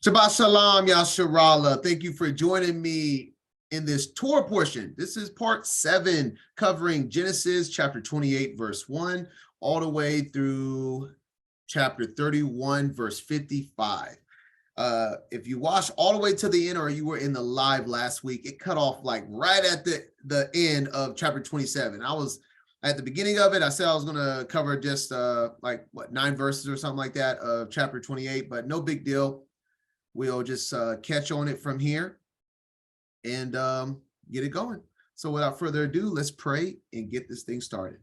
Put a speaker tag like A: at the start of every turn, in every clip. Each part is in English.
A: Shabbat Shalom, Yasharallah. Thank you for joining me in this Torah portion. This is part 7, covering Genesis chapter 28, verse 1, all the way through chapter 31, verse 55. If you watched all the way to the end, or you were in the live last week, it cut off like right at the end of chapter 27. I was at the beginning of it. I said I was going to cover just 9 verses or something like that of chapter 28, but no big deal. We'll just catch on it from here and get it going. So without further ado, let's pray and get this thing started.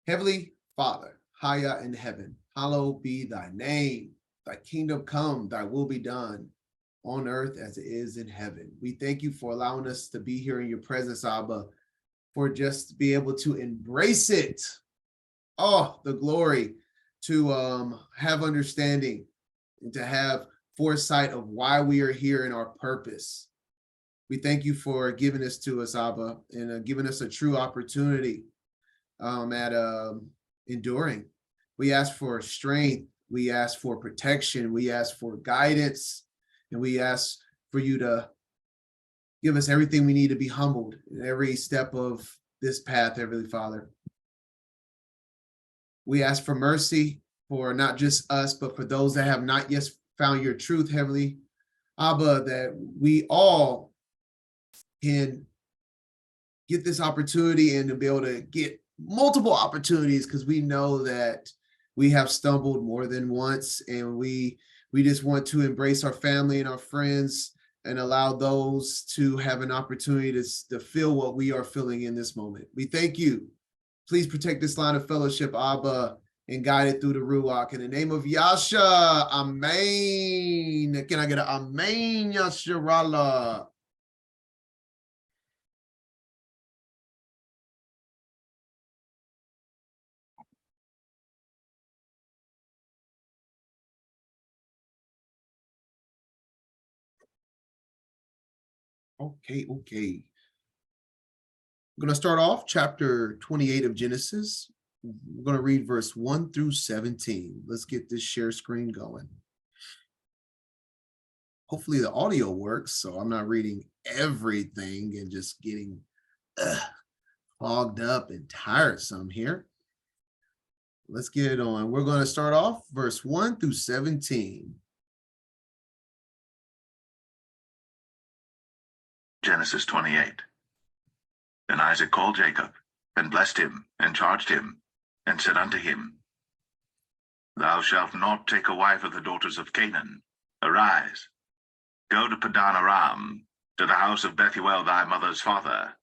A: Heavenly Father, Haya in heaven, hallowed be thy name. Thy kingdom come, thy will be done on earth as it is in heaven. We thank you for allowing us to be here in your presence, Abba, for just to be able to embrace it. Oh, the glory to have understanding and to have foresight of why we are here and our purpose. We thank you for giving this to us, Abba, and giving us a true opportunity at enduring. We ask for strength. We ask for protection. We ask for guidance. And we ask for you to give us everything we need to be humbled in every step of this path, Heavenly Father. We ask for mercy for not just us, but for those that have not yet found your truth, Heavenly Abba, that we all can get this opportunity and to be able to get multiple opportunities, because we know that we have stumbled more than once, and we just want to embrace our family and our friends and allow those to have an opportunity to feel what we are feeling in this moment. We thank you. Please protect this line of fellowship, Abba, and guide it through the Ruach. In the name of Yasha, Amen. Can I get an Amen, Yasharallah? Okay. I'm going to start off chapter 28 of Genesis. We're going to read verse 1 through 17. Let's get this share screen going. Hopefully the audio works, so I'm not reading everything and just getting clogged up and tiresome here. Let's get it on. We're going to start off verse 1 through 17.
B: Genesis 28. Then Isaac called Jacob, and blessed him, and charged him, and said unto him, Thou shalt not take a wife of the daughters of Canaan. Arise, go to Padan Aram, to the house of Bethuel thy mother's father,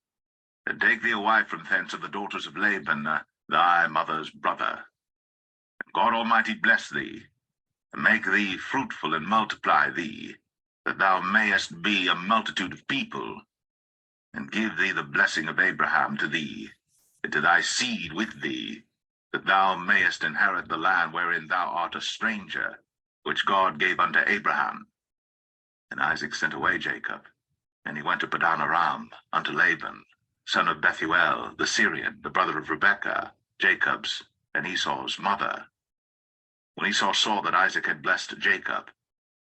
B: and take thee a wife from thence of the daughters of Laban thy mother's brother. And God Almighty bless thee, and make thee fruitful, and multiply thee, that thou mayest be a multitude of people, and give thee the blessing of Abraham to thee, and to thy seed with thee, that thou mayest inherit the land wherein thou art a stranger, which God gave unto Abraham. And Isaac sent away Jacob, and he went to Padan Aram unto Laban, son of Bethuel the Syrian, the brother of Rebekah, Jacob's and Esau's mother. When Esau saw that Isaac had blessed Jacob,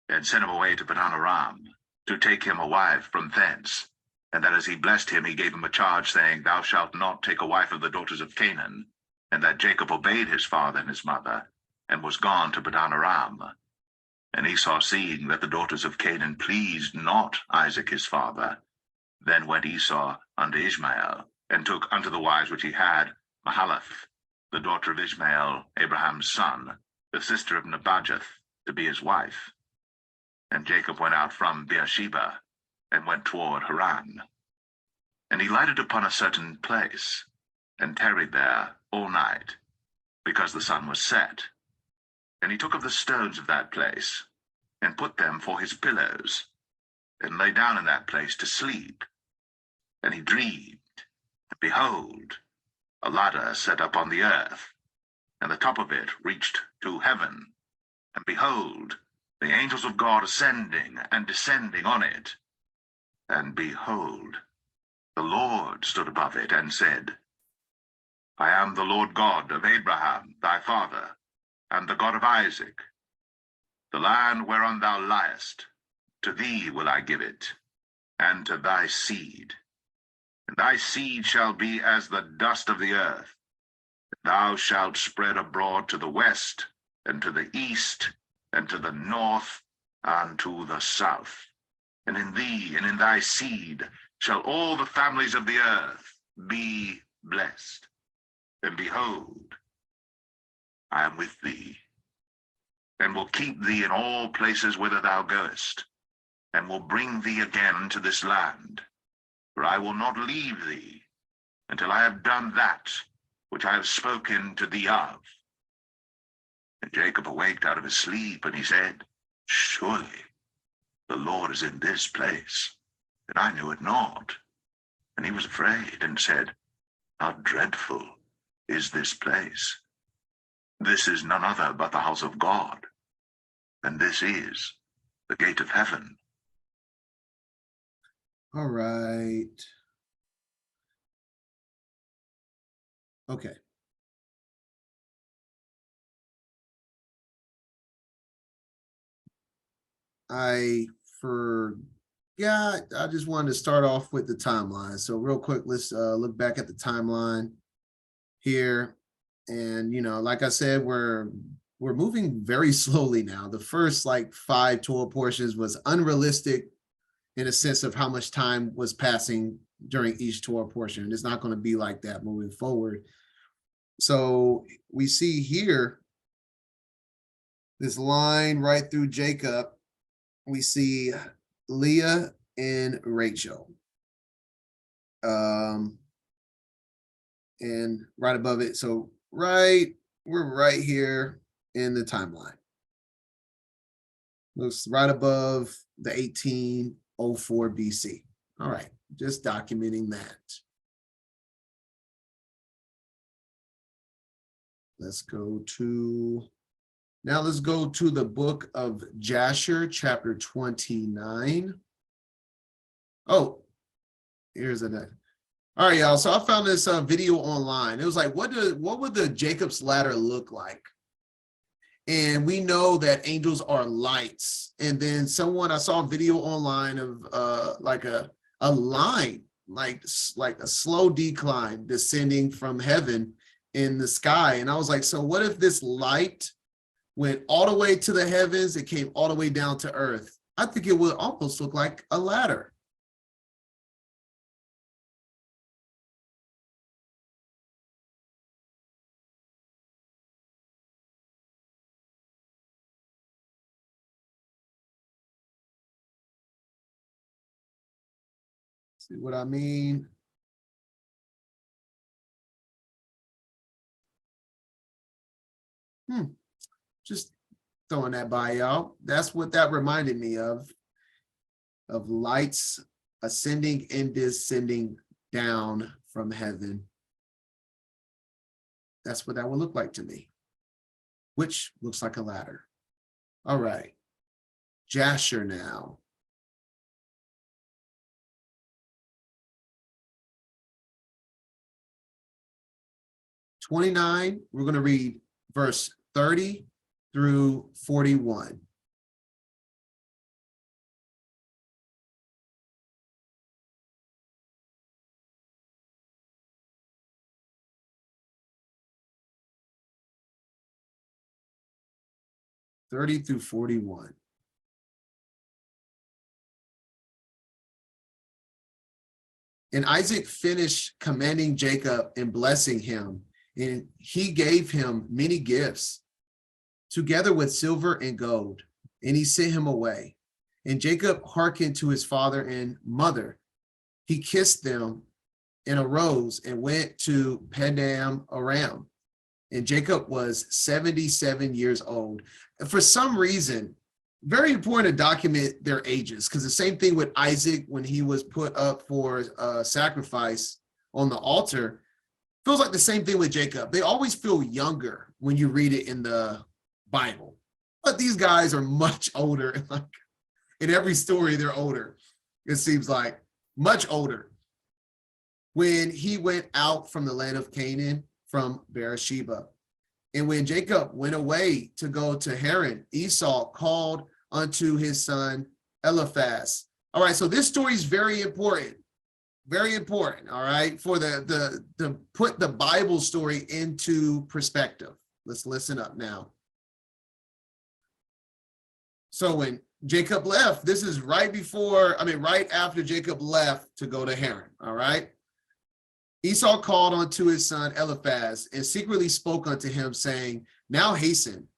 B: and sent him away to Padan Aram, to take him a wife from thence, and that as he blessed him, he gave him a charge, saying, Thou shalt not take a wife of the daughters of Canaan, and that Jacob obeyed his father and his mother, and was gone to Padan Aram. And Esau, seeing that the daughters of Canaan pleased not Isaac his father, then went Esau unto Ishmael, and took unto the wives which he had Mahalath, the daughter of Ishmael, Abraham's son, the sister of Nebajoth, to be his wife. And Jacob went out from Beersheba, and went toward Haran. And he lighted upon a certain place, and tarried there all night, because the sun was set. And he took of the stones of that place, and put them for his pillows, and lay down in that place to sleep. And he dreamed, and behold, a ladder set up on the earth, and the top of it reached to heaven. And behold, the angels of God ascending and descending on it. And behold, the Lord stood above it, and said, I am the Lord God of Abraham thy father, and the God of Isaac. The land whereon thou liest, to thee will I give it, and to thy seed. And thy seed shall be as the dust of the earth. Thou shalt spread abroad to the west, and to the east, and to the north, and to the south. And in thee and in thy seed shall all the families of the earth be blessed. And behold, I am with thee, and will keep thee in all places whither thou goest, and will bring thee again to this land. For I will not leave thee until I have done that which I have spoken to thee of. And Jacob awaked out of his sleep, and he said, Surely the Lord is in this place, and I knew it not. And he was afraid, and said, How dreadful is this place! This is none other but the house of God, and this is the gate of heaven.
A: All right. Okay. I just wanted to start off with the timeline. So real quick, let's look back at the timeline here. And, like I said, we're moving very slowly now. The first 5 Torah portions was unrealistic in a sense of how much time was passing during each Torah portion. It's not going to be like that moving forward. So we see here this line right through Jacob. We see Leah and Rachel. And right above it, so we're right here in the timeline. Looks right above the 1804 BC. All right, just documenting that. Let's go to the book of Jasher, chapter 29. Oh, here's the next. All right, y'all. So I found this video online. It was like, what would the Jacob's ladder look like? And we know that angels are lights. And then I saw a video online of like a line, like a slow decline descending from heaven in the sky. And I was like, so what if this light went all the way to the heavens? It came all the way down to earth. I think it would almost look like a ladder. See what I mean? Just throwing that by y'all. That's what that reminded me of lights ascending and descending down from heaven. That's what that would look like to me, which looks like a ladder. All right, Jasher now. (29), we're going to read verse 30 through 41. Through 41. And Isaac finished commanding Jacob and blessing him, and he gave him many gifts, together with silver and gold, and he sent him away. And Jacob hearkened to his father and mother. He kissed them and arose and went to Paddan Aram. And Jacob was 77 years old. And for some reason, very important to document their ages, because the same thing with Isaac when he was put up for sacrifice on the altar, feels like the same thing with Jacob. They always feel younger when you read it in the Bible, but these guys are much older. Like in every story, they're older. It seems like much older. When he went out from the land of Canaan from Beersheba, And when Jacob went away to go to Haran, Esau called unto his son Eliphaz. All right, so this story is very important. Very important, all right, for the put the Bible story into perspective. Let's listen up now. So when Jacob left, this is right after Jacob left to go to Haran, all right? Esau called unto his son Eliphaz and secretly spoke unto him, saying, now hasten,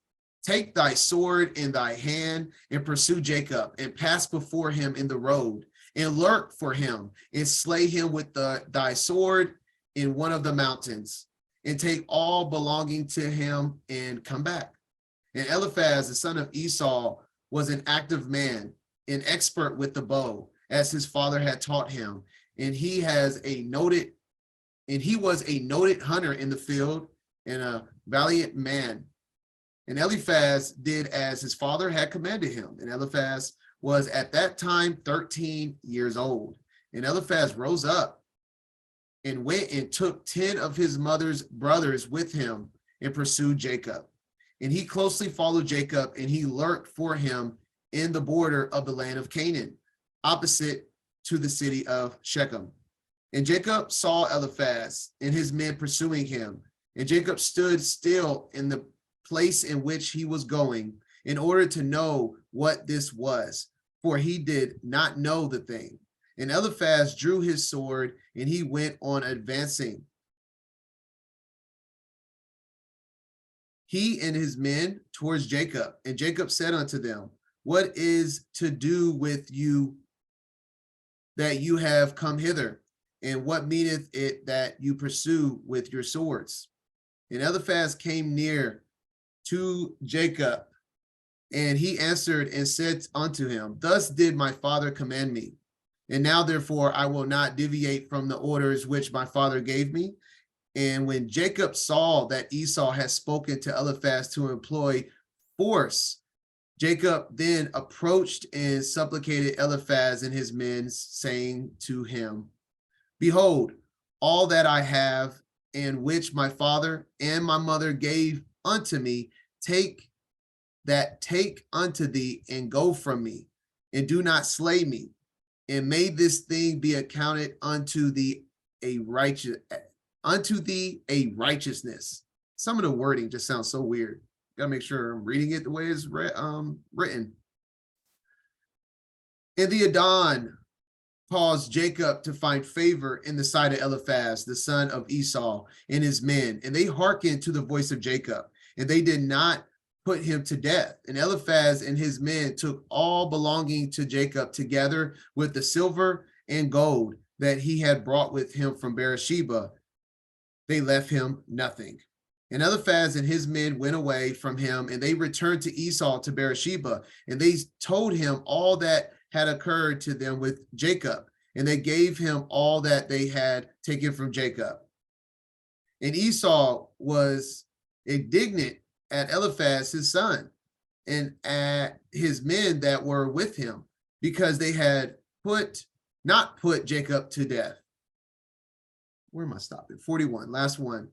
A: take thy sword in thy hand and pursue Jacob and pass before him in the road and lurk for him and slay him with thy sword in one of the mountains and take all belonging to him and come back. And Eliphaz, the son of Esau, was an active man, an expert with the bow, as his father had taught him. And he was a noted hunter in the field and a valiant man. And Eliphaz did as his father had commanded him. And Eliphaz was at that time 13 years old. And Eliphaz rose up and went and took 10 of his mother's brothers with him and pursued Jacob. And he closely followed Jacob, and he lurked for him in the border of the land of Canaan, opposite to the city of Shechem. And Jacob saw Eliphaz and his men pursuing him. And Jacob stood still in the place in which he was going in order to know what this was, for he did not know the thing. And Eliphaz drew his sword, and he went on advancing, he and his men, towards Jacob. And Jacob said unto them, what is to do with you that you have come hither? And what meaneth it that you pursue with your swords? And Eliphaz came near to Jacob, and he answered and said unto him, thus did my father command me. And now therefore I will not deviate from the orders which my father gave me. And when Jacob saw that Esau had spoken to Eliphaz to employ force, Jacob then approached and supplicated Eliphaz and his men, saying to him, behold, all that I have, and which my father and my mother gave unto me, take unto thee, and go from me, and do not slay me, and may this thing be accounted unto thee a righteousness. Some of the wording just sounds so weird. Gotta make sure I'm reading it the way it's written. And the Adon caused Jacob to find favor in the sight of Eliphaz, the son of Esau, and his men, and they hearkened to the voice of Jacob, and they did not put him to death. And Eliphaz and his men took all belonging to Jacob, together with the silver and gold that he had brought with him from Beersheba. They left him nothing. And Eliphaz and his men went away from him, and they returned to Esau to Beersheba, and they told him all that had occurred to them with Jacob, and they gave him all that they had taken from Jacob. And Esau was indignant at Eliphaz his son, and at his men that were with him, because they had not put Jacob to death. Where am I stopping? 41, last one.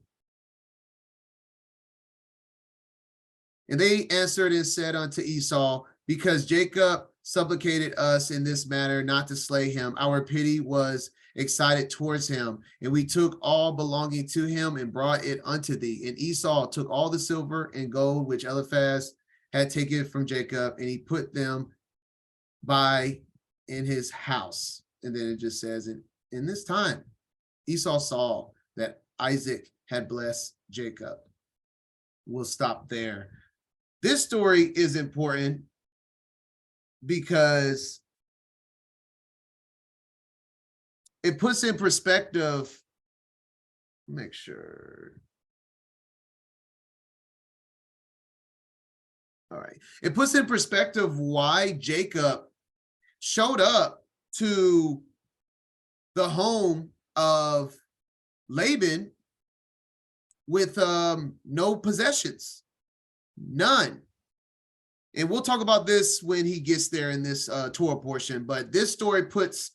A: And they answered and said unto Esau, because Jacob supplicated us in this matter not to slay him, our pity was excited towards him, and we took all belonging to him and brought it unto thee. And Esau took all the silver and gold which Eliphaz had taken from Jacob, and he put them by in his house. And then it just says, in this time, Esau saw that Isaac had blessed Jacob. We'll stop there. This story is important because it puts in perspective, make sure. All right. It puts in perspective why Jacob showed up to the home of Laban with no possessions, none. And we'll talk about this when he gets there in this Torah portion, but this story puts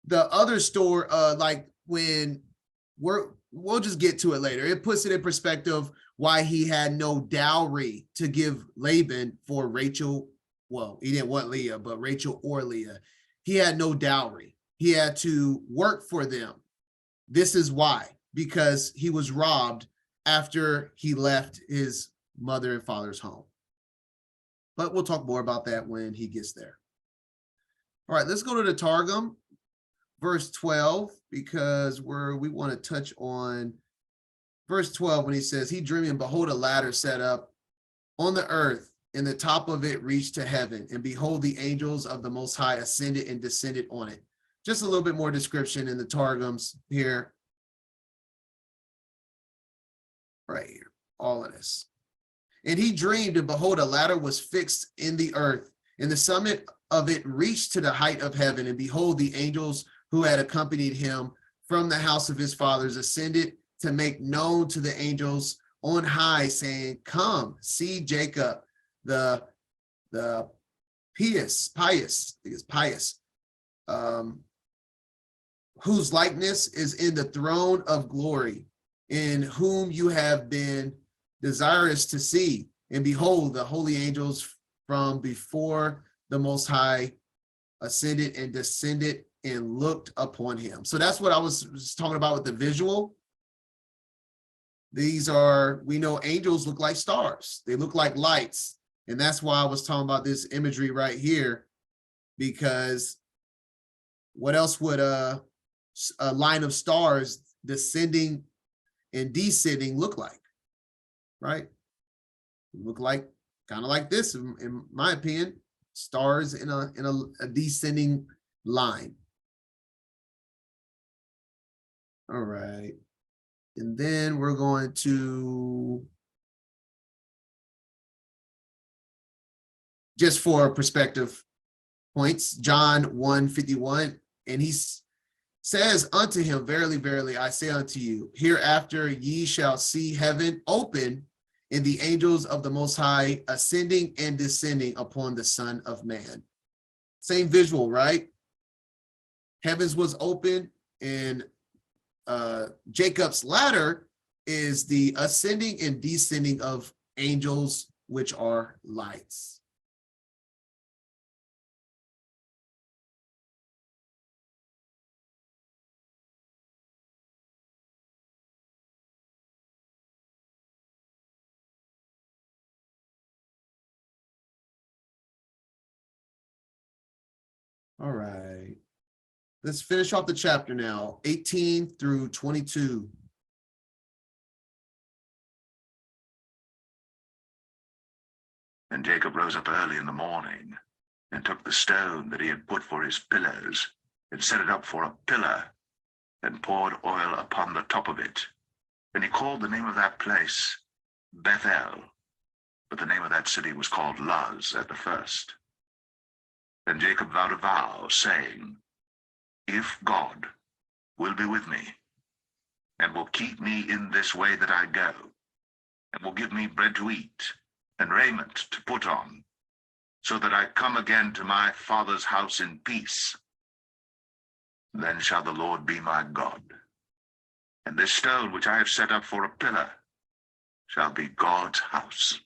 A: the other story, like when we'll just get to it later. It puts it in perspective why he had no dowry to give Laban for Rachel. Well, he didn't want Leah, but Rachel or Leah. He had no dowry. He had to work for them. This is why, because he was robbed after he left his mother and father's home. But we'll talk more about that when he gets there. All right, let's go to the Targum, verse 12, because we want to touch on verse 12 when he says, he dreamed, and behold, a ladder set up on the earth, and the top of it reached to heaven. And behold, the angels of the Most High ascended and descended on it. Just a little bit more description in the Targums here. Right here, all of this. And he dreamed, and behold, a ladder was fixed in the earth, and the summit of it reached to the height of heaven. And behold, the angels who had accompanied him from the house of his fathers ascended to make known to the angels on high, saying, come, see Jacob, the pious, whose likeness is in the throne of glory, in whom you have been desirous to see. And behold, the holy angels from before the Most High ascended and descended and looked upon him. So that's what I was talking about with the visual. These are, we know angels look like stars. They look like lights. And that's why I was talking about this imagery right here, because what else would a line of stars descending and descending look like, right? Look like kind of like this, in my opinion, stars in a descending line. All right. And then we're going to, just for perspective points, John 1:51, and he says unto him, verily, verily, I say unto you, hereafter ye shall see heaven open, and the angels of the Most High ascending and descending upon the Son of Man. Same visual, right? Heavens was open, and Jacob's ladder is the ascending and descending of angels, which are lights. All right. Let's finish off the chapter now, 18 through 22.
B: And Jacob rose up early in the morning, and took the stone that he had put for his pillars, and set it up for a pillar, and poured oil upon the top of it. And he called the name of that place Bethel, but the name of that city was called Luz at the first. And Jacob vowed a vow, saying, if God will be with me, and will keep me in this way that I go, and will give me bread to eat, and raiment to put on, so that I come again to my father's house in peace, then shall the Lord be my God. And this stone which I have set up for a pillar shall be God's house.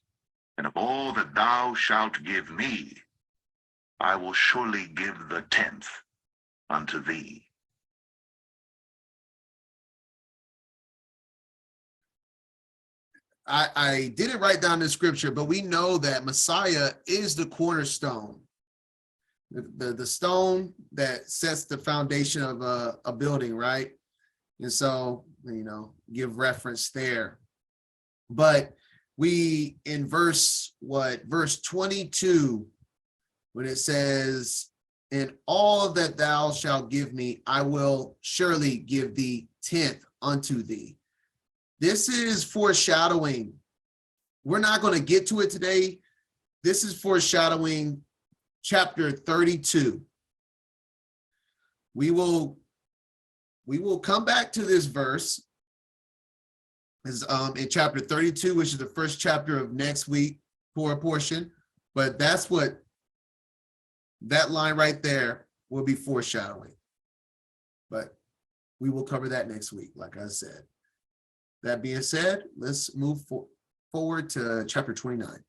B: And of all that thou shalt give me, I will surely give the 10th unto thee.
A: I didn't write down the scripture, but we know that Messiah is the cornerstone, the stone that sets the foundation of a building, right? And so, give reference there. But we, in verse 22, when it says, and all that thou shalt give me, I will surely give thee 10th unto thee. This is foreshadowing. We're not going to get to it today. This is foreshadowing chapter 32. We will come back to this verse in chapter 32, which is the first chapter of next week for a portion. But that's what that line right there will be foreshadowing. But we will cover that next week, like I said. That being said, let's move forward. forward to chapter 29.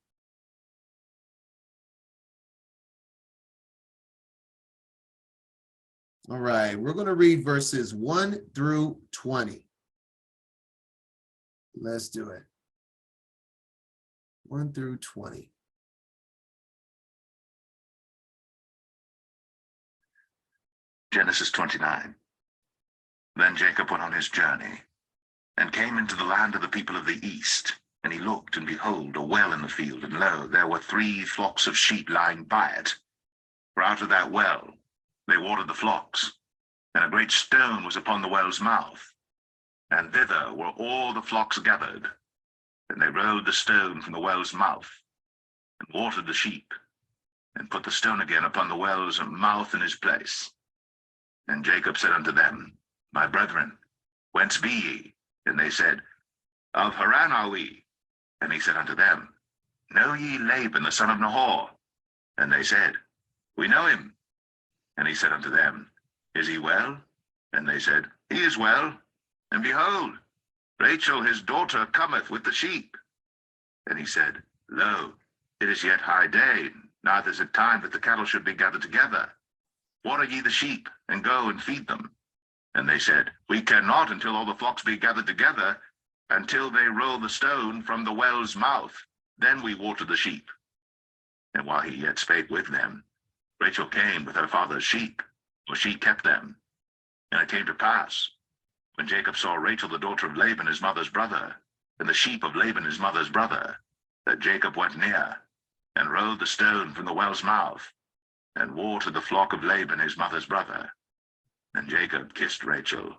A: All right, we're going to read verses 1 through 20. Let's do it. 1 through 20.
B: Genesis 29. Then Jacob went on his journey and came into the land of the people of the east. And he looked, and behold, a well in the field, and lo, there were 3 flocks of sheep lying by it. For out of that well they watered the flocks, and a great stone was upon the well's mouth. And thither were all the flocks gathered. And they rolled the stone from the well's mouth, and watered the sheep, and put the stone again upon the well's mouth in his place. And Jacob said unto them, My brethren, whence be ye? And they said, Of Haran are we. And he said unto them, Know ye Laban the son of Nahor? And they said, We know him. And he said unto them, Is he well? And they said, He is well. And behold, Rachel his daughter cometh with the sheep. And he said, Lo, it is yet high day, neither is it time that the cattle should be gathered together. Water ye the sheep, and go and feed them. And they said, We cannot until all the flocks be gathered together, until they roll the stone from the well's mouth. Then we water the sheep. And while he yet spake with them, Rachel came with her father's sheep, for she kept them. And it came to pass, when Jacob saw Rachel the daughter of Laban his mother's brother, and the sheep of Laban his mother's brother, that Jacob went near, and rolled the stone from the well's mouth, and watered the flock of Laban his mother's brother. And Jacob kissed Rachel,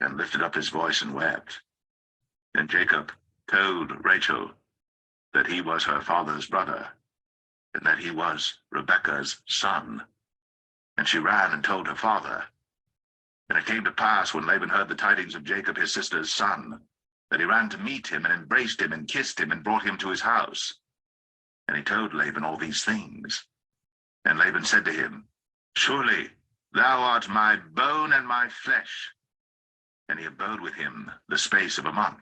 B: and lifted up his voice and wept. And Jacob told Rachel that he was her father's brother, and that he was Rebekah's son. And she ran and told her father. And it came to pass, when Laban heard the tidings of Jacob his sister's son, that he ran to meet him, and embraced him, and kissed him, and brought him to his house. And he told Laban all these things. And Laban said to him, Surely thou art my bone and my flesh. And he abode with him the space of a month.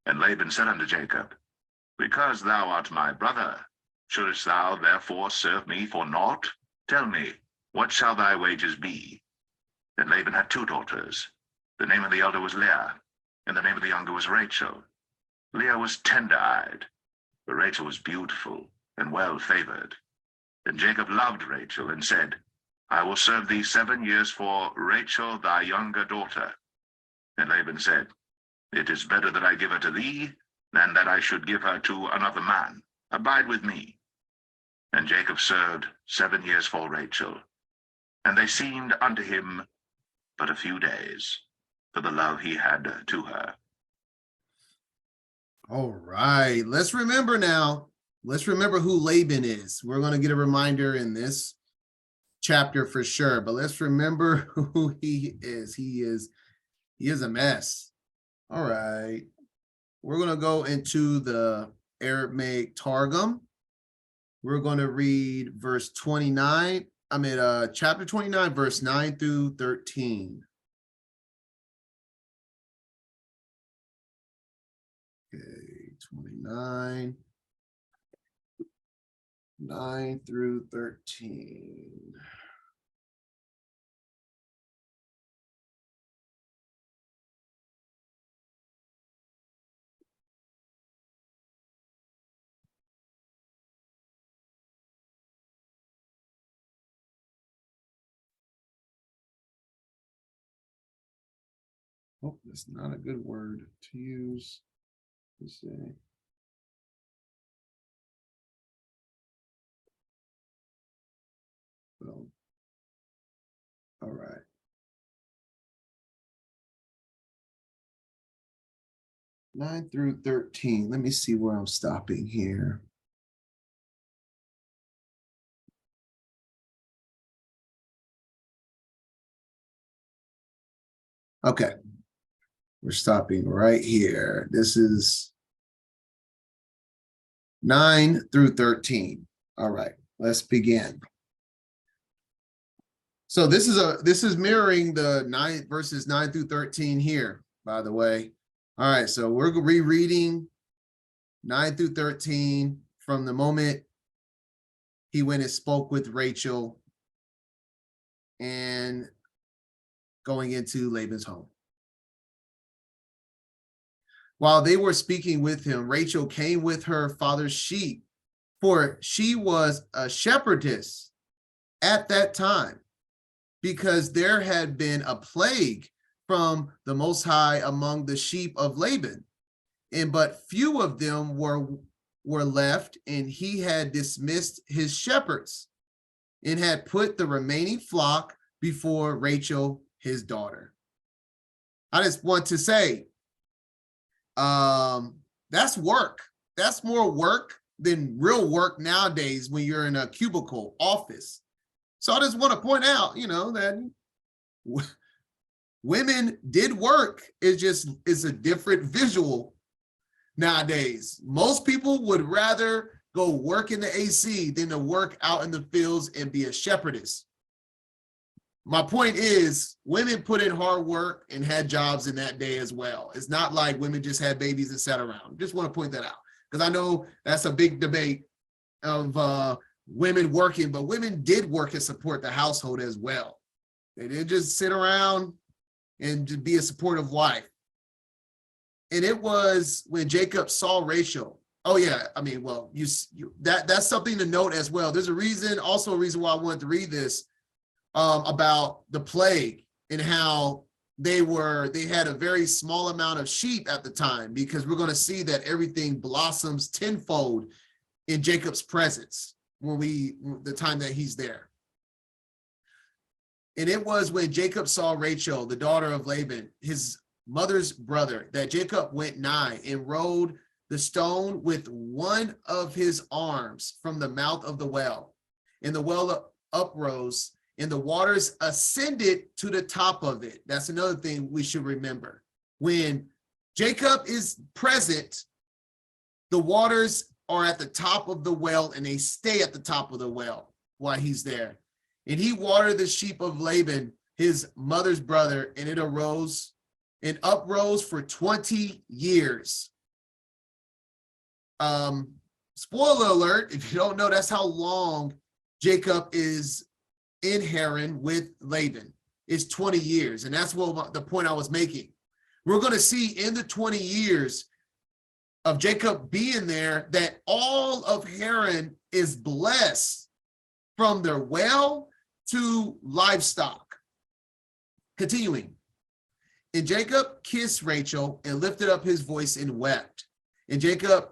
B: And Laban said unto Jacob, Because thou art my brother, shouldest thou therefore serve me for naught? Tell me, what shall thy wages be? And Laban had 2 daughters. The name of the elder was Leah, and the name of the younger was Rachel. Leah was tender-eyed, but Rachel was beautiful and well-favored. And Jacob loved Rachel, and said, I will serve thee 7 years for Rachel thy younger daughter. And Laban said, It is better that I give her to thee, than that I should give her to another man. Abide with me. And Jacob served 7 years for Rachel. And they seemed unto him but a few days, for the love he had to her.
A: All right, let's remember now. Let's remember who Laban is. We're going to get a reminder in this chapter for sure, but let's remember who he is. He is a mess. All right, we're going to go into the Aramaic Targum. We're going to read verse 29. Chapter 29, verse 9 through 13. Okay, 29, 9 through 13. Oh, that's not a good word to use. Let's see. Well, all right. Nine through 13. Let me see where I'm stopping here. Okay. We're stopping right here. This is 9 through 13. All right, let's begin. So this is mirroring the verses 9 through 13 here, by the way. All right, so we're rereading 9 through 13, from the moment he went and spoke with Rachel and going into Laban's home. While they were speaking with him, Rachel came with her father's sheep, for she was a shepherdess at that time, because there had been a plague from the Most High among the sheep of Laban, and but few of them were left, and he had dismissed his shepherds and had put the remaining flock before Rachel, his daughter. I just want to say, that's work. That's more work than real work nowadays when you're in a cubicle office. So I just want to point out, that women did work. It's a different visual nowadays. Most people would rather go work in the AC than to work out in the fields and be a shepherdess. My point is, women put in hard work and had jobs in that day as well. It's not like women just had babies and sat around. Just want to point that out, because I know that's a big debate of women working, but women did work and support the household as well. They didn't just sit around and just be a supportive wife. And it was when Jacob saw Rachel. Oh yeah, I mean, well, that's something to note as well. There's a reason why I wanted to read this. About the plague and how they had a very small amount of sheep at the time, because we're going to see that everything blossoms tenfold in Jacob's presence the time that he's there. And it was when Jacob saw Rachel, the daughter of Laban, his mother's brother, that Jacob went nigh and rolled the stone with one of his arms from the mouth of the well. And the well uprose, and the waters ascended to the top of it. That's another thing we should remember. When Jacob is present, the waters are at the top of the well, and they stay at the top of the well while he's there. And he watered the sheep of Laban, his mother's brother, and it uprose for 20 years. Spoiler alert, if you don't know, that's how long Jacob is in Haran with Laban, is 20 years. And that's the point I was making. We're going to see in the 20 years of Jacob being there that all of Haran is blessed, from their well to livestock. Continuing. And Jacob kissed Rachel and lifted up his voice and wept. And Jacob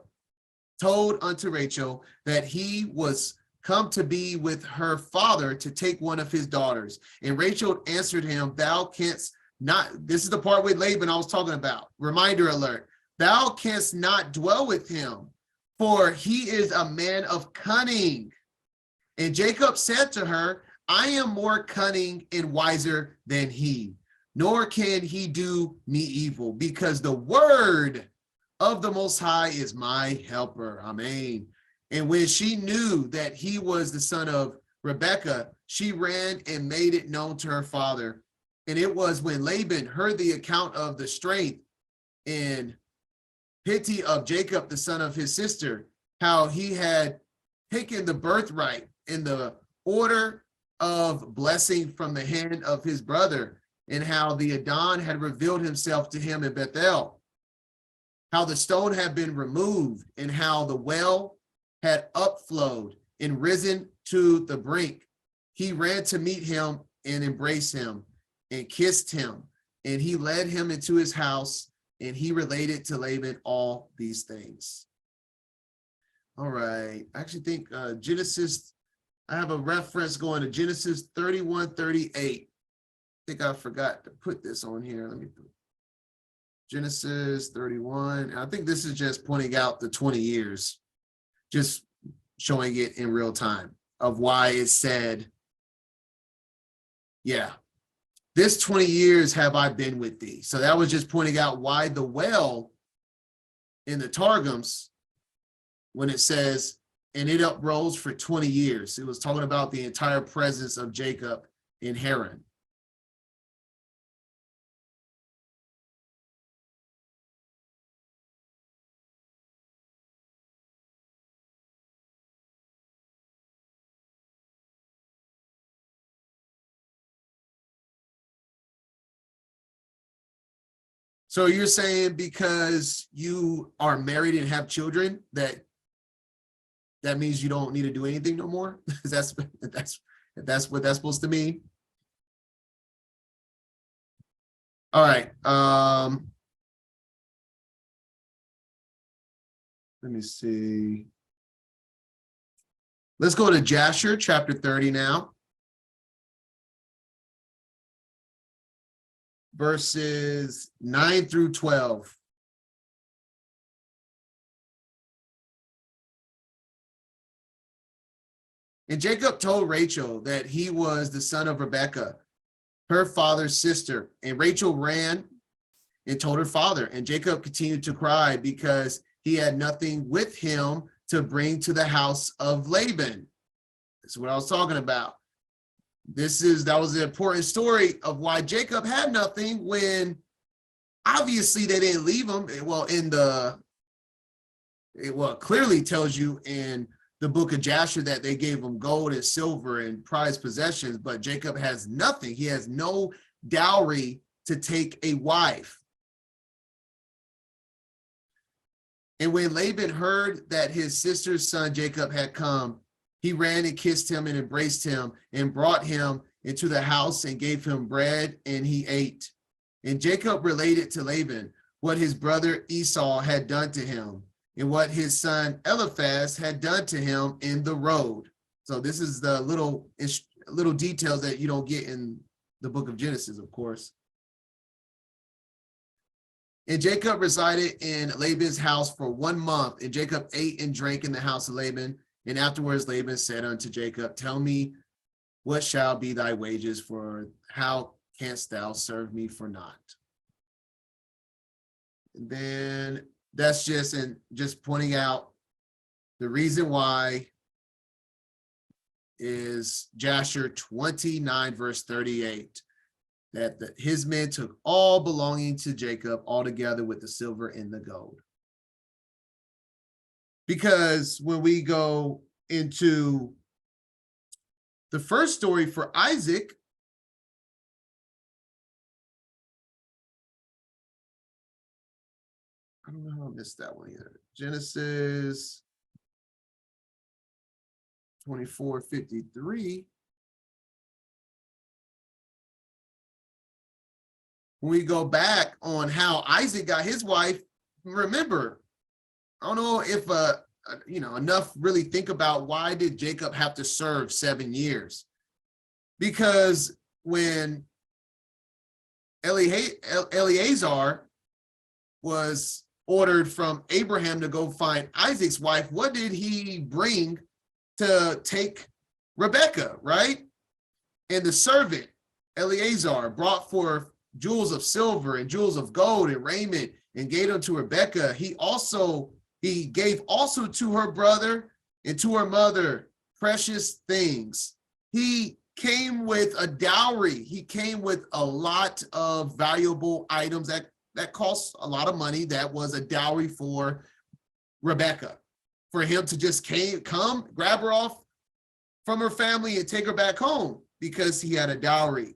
A: told unto Rachel that he was come to be with her father to take one of his daughters. And Rachel answered him, thou canst not, this is the part with Laban I was talking about. Reminder alert. Thou canst not dwell with him, for he is a man of cunning. And Jacob said to her, I am more cunning and wiser than he, nor can he do me evil, because the word of the Most High is my helper. Amen. And when she knew that he was the son of Rebekah, she ran and made it known to her father. And it was when Laban heard the account of the strength and pity of Jacob, the son of his sister, how he had taken the birthright in the order of blessing from the hand of his brother, and how the Adon had revealed himself to him in Bethel, how the stone had been removed, and how the well had upflowed and risen to the brink. He ran to meet him and embraced him and kissed him, and he led him into his house, and he related to Laban all these things. All right, I actually think Genesis, I have a reference going to Genesis 31:38. I think I forgot to put this on here. Let me put Genesis 31. And I think this is just pointing out the 20 years, just showing it in real time of why it said, yeah, this 20 years have I been with thee. So that was just pointing out why the well in the Targums, when it says, and it uprose for 20 years, it was talking about the entire presence of Jacob in Haran. So you're saying because you are married and have children, that means you don't need to do anything no more? that's what that's supposed to mean? All right. Let me see. Let's go to Jasher chapter 30 now. Verses 9 through 12. And Jacob told Rachel that he was the son of Rebekah, her father's sister. And Rachel ran and told her father. And Jacob continued to cry because he had nothing with him to bring to the house of Laban. That's what I was talking about. That was the important story of why Jacob had nothing, when obviously they didn't leave him. Well, it clearly tells you in the book of Jasher that they gave him gold and silver and prized possessions, but Jacob has nothing. He has no dowry to take a wife. And when Laban heard that his sister's son Jacob had come, he ran and kissed him and embraced him and brought him into the house and gave him bread, and he ate. And Jacob related to Laban what his brother Esau had done to him and what his son Eliphaz had done to him in the road. So this is the little details that you don't get in the book of Genesis, of course. And Jacob resided in Laban's house for 1 month, and Jacob ate and drank in the house of Laban. And afterwards Laban said unto Jacob, tell me, what shall be thy wages, for how canst thou serve me for naught? And then that's just pointing out the reason why is Jasher 29 verse 38, that his men took all belonging to Jacob, all together with the silver and the gold. Because when we go into the first story for Isaac, I don't know how I missed that one either. Genesis 24:53. When we go back on how Isaac got his wife, remember, I don't know if enough really think about why did Jacob have to serve 7 years? Because when Eleazar was ordered from Abraham to go find Isaac's wife, what did he bring to take Rebekah, right? And the servant Eleazar brought forth jewels of silver and jewels of gold and raiment and gave them to Rebekah. He gave also to her brother and to her mother precious things. He came with a dowry. He came with a lot of valuable items that cost a lot of money. That was a dowry for Rebekah. For him to just come, grab her off from her family and take her back home because he had a dowry.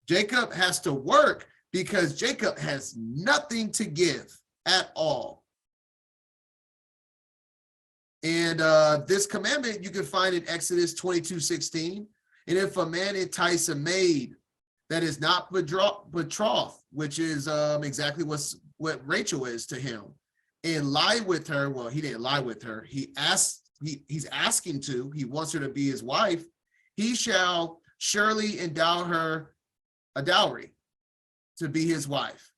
A: Jacob has to work because Jacob has nothing to give at all. And this commandment you can find in Exodus 22:16. And if a man entice a maid that is not betrothed, which is exactly what Rachel is to him, and lie with her, well, he didn't lie with her. He's asking to, he wants her to be his wife. He shall surely endow her a dowry to be his wife.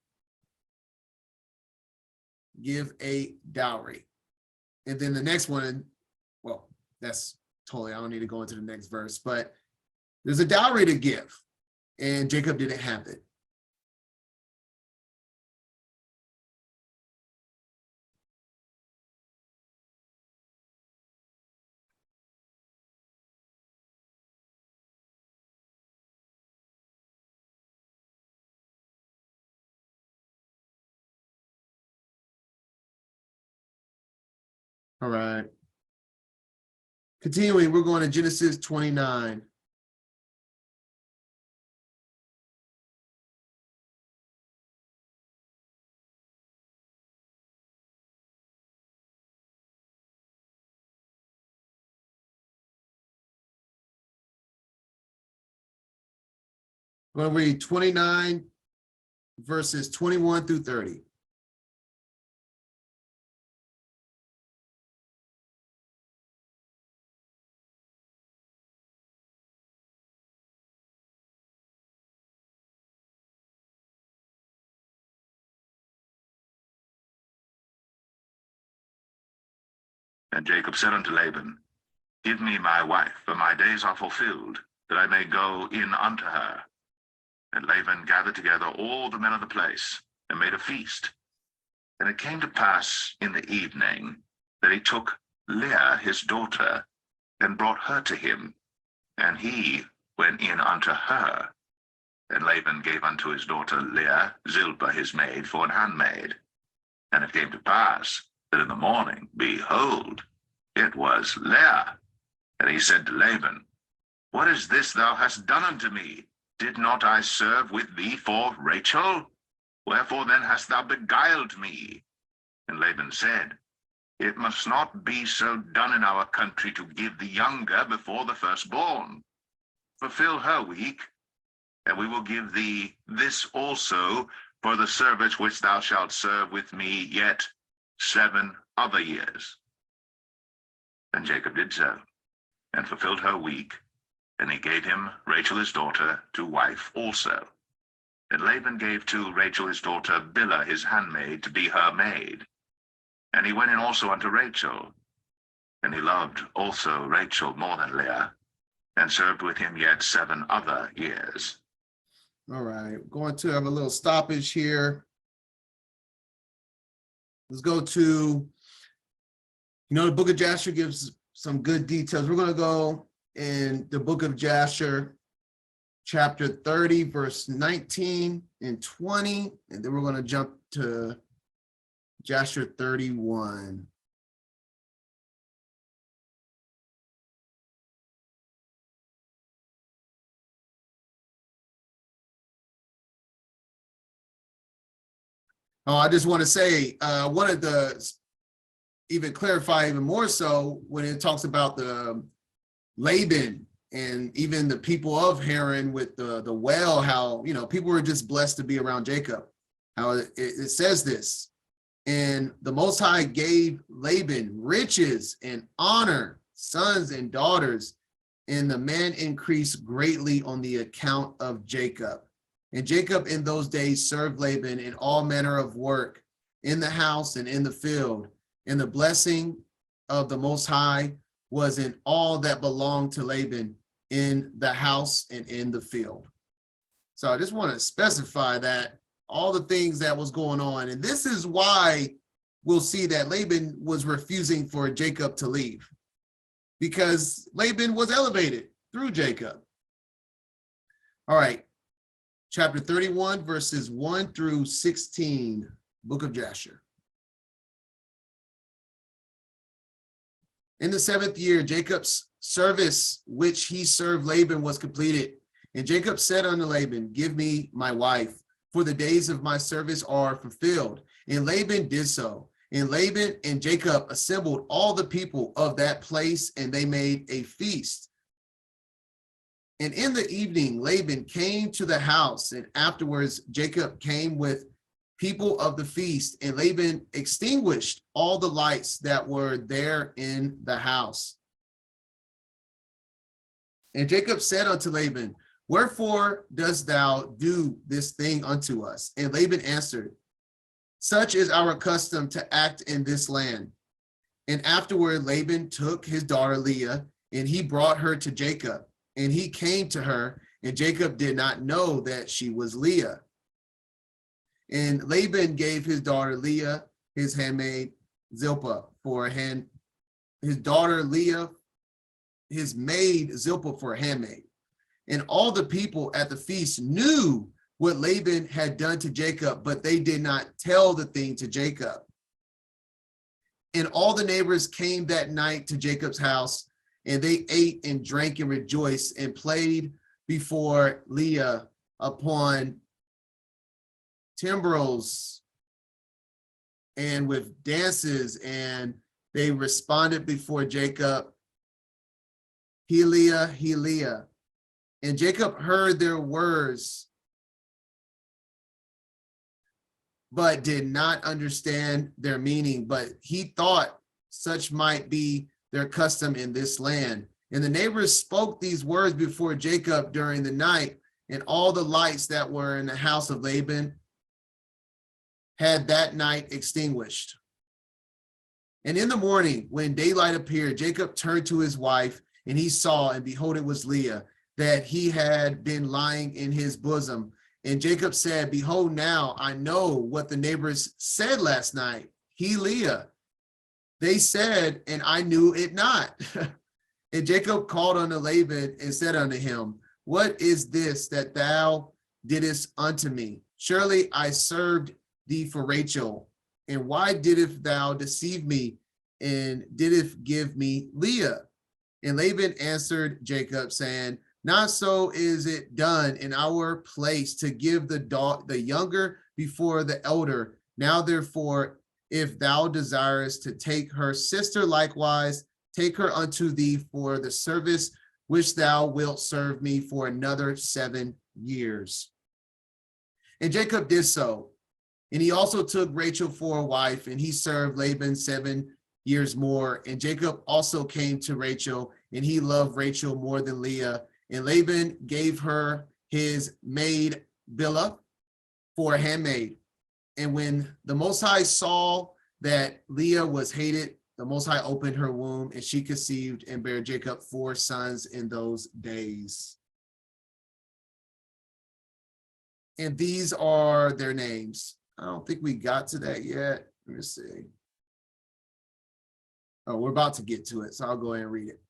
A: Give a dowry. And then the next one, well, that's totally, I don't need to go into the next verse, but there's a dowry to give, and Jacob didn't have it. All right. Continuing, we're going to Genesis 29. I'm going to read 29 verses 21 through 30.
B: And Jacob said unto Laban, Give me my wife, for my days are fulfilled, that I may go in unto her. And Laban gathered together all the men of the place, and made a feast. And it came to pass in the evening that he took Leah his daughter, and brought her to him, and he went in unto her. And Laban gave unto his daughter Leah Zilpah his maid for an handmaid. And it came to pass that in the morning, behold, it was Leah. And he said to Laban, What is this thou hast done unto me? Did not I serve with thee for Rachel? Wherefore then hast thou beguiled me? And Laban said, It must not be so done in our country to give the younger before the firstborn. Fulfill her week, and we will give thee this also for the service which thou shalt serve with me yet 7 other years. And Jacob did so, and fulfilled her week, and he gave him Rachel his daughter to wife also. And Laban gave to Rachel his daughter Bilhah his handmaid to be her maid. And he went in also unto Rachel, and he loved also Rachel more than Leah, and served with him yet 7 other years.
A: All right, going to have a little stoppage here. Let's go to, the book of Jasher gives some good details. We're going to go in the book of Jasher, chapter 30, verse 19 and 20, and then we're going to jump to Jasher 31. Oh, I just want to say, I wanted to even clarify even more so when it talks about the Laban and even the people of Haran with the well, how, people were just blessed to be around Jacob. How it says this, and the Most High gave Laban riches and honor, sons and daughters, and the man increased greatly on the account of Jacob. And Jacob in those days served Laban in all manner of work in the house and in the field. And the blessing of the Most High was in all that belonged to Laban in the house and in the field. So I just want to specify that all the things that was going on. And this is why we'll see that Laban was refusing for Jacob to leave, because Laban was elevated through Jacob. All right. Chapter 31, verses 1 through 16, book of Jasher. In the 7th year, Jacob's service, which he served Laban, was completed. And Jacob said unto Laban, Give me my wife, for the days of my service are fulfilled. And Laban did so. And Laban and Jacob assembled all the people of that place, and they made a feast. And in the evening, Laban came to the house, and afterwards Jacob came with people of the feast, and Laban extinguished all the lights that were there in the house. And Jacob said unto Laban, Wherefore dost thou do this thing unto us? And Laban answered, Such is our custom to act in this land. And afterward Laban took his daughter Leah, and he brought her to Jacob. And he came to her, and Jacob did not know that she was Leah. And Laban gave his daughter Leah, his handmaid Zilpah, for a hand, his daughter Leah, his maid Zilpah for a handmaid. And all the people at the feast knew what Laban had done to Jacob, but they did not tell the thing to Jacob. And all the neighbors came that night to Jacob's house, and they ate and drank and rejoiced and played before Leah upon timbrels and with dances, and they responded before Jacob, Heliah, Heliah. And Jacob heard their words, but did not understand their meaning. But he thought such might be their custom in this land. And the neighbors spoke these words before Jacob during the night, and all the lights that were in the house of Laban had that night extinguished. And in the morning, when daylight appeared, Jacob turned to his wife, and he saw, and behold, it was Leah, that he had been lying in his bosom. And Jacob said, behold, now I know what the neighbors said last night. He, Leah. They said, and I knew it not. And Jacob called unto Laban and said unto him, what is this that thou didst unto me? Surely I served thee for Rachel. And why didst thou deceive me and didst give me Leah? And Laban answered Jacob, saying, not so is it done in our place to give the younger before the elder. Now therefore, if thou desirest to take her sister likewise, take her unto thee for the service which thou wilt serve me for another 7 years. And Jacob did so. And he also took Rachel for a wife, and he served Laban 7 years more. And Jacob also came to Rachel, and he loved Rachel more than Leah. And Laban gave her his maid Bilhah for a handmaid. And when the Most High saw that Leah was hated, the Most High opened her womb, and she conceived and bare Jacob 4 sons in those days. And these are their names. I don't think we got to that yet. Let me see. Oh, we're about to get to it, so I'll go ahead and read it.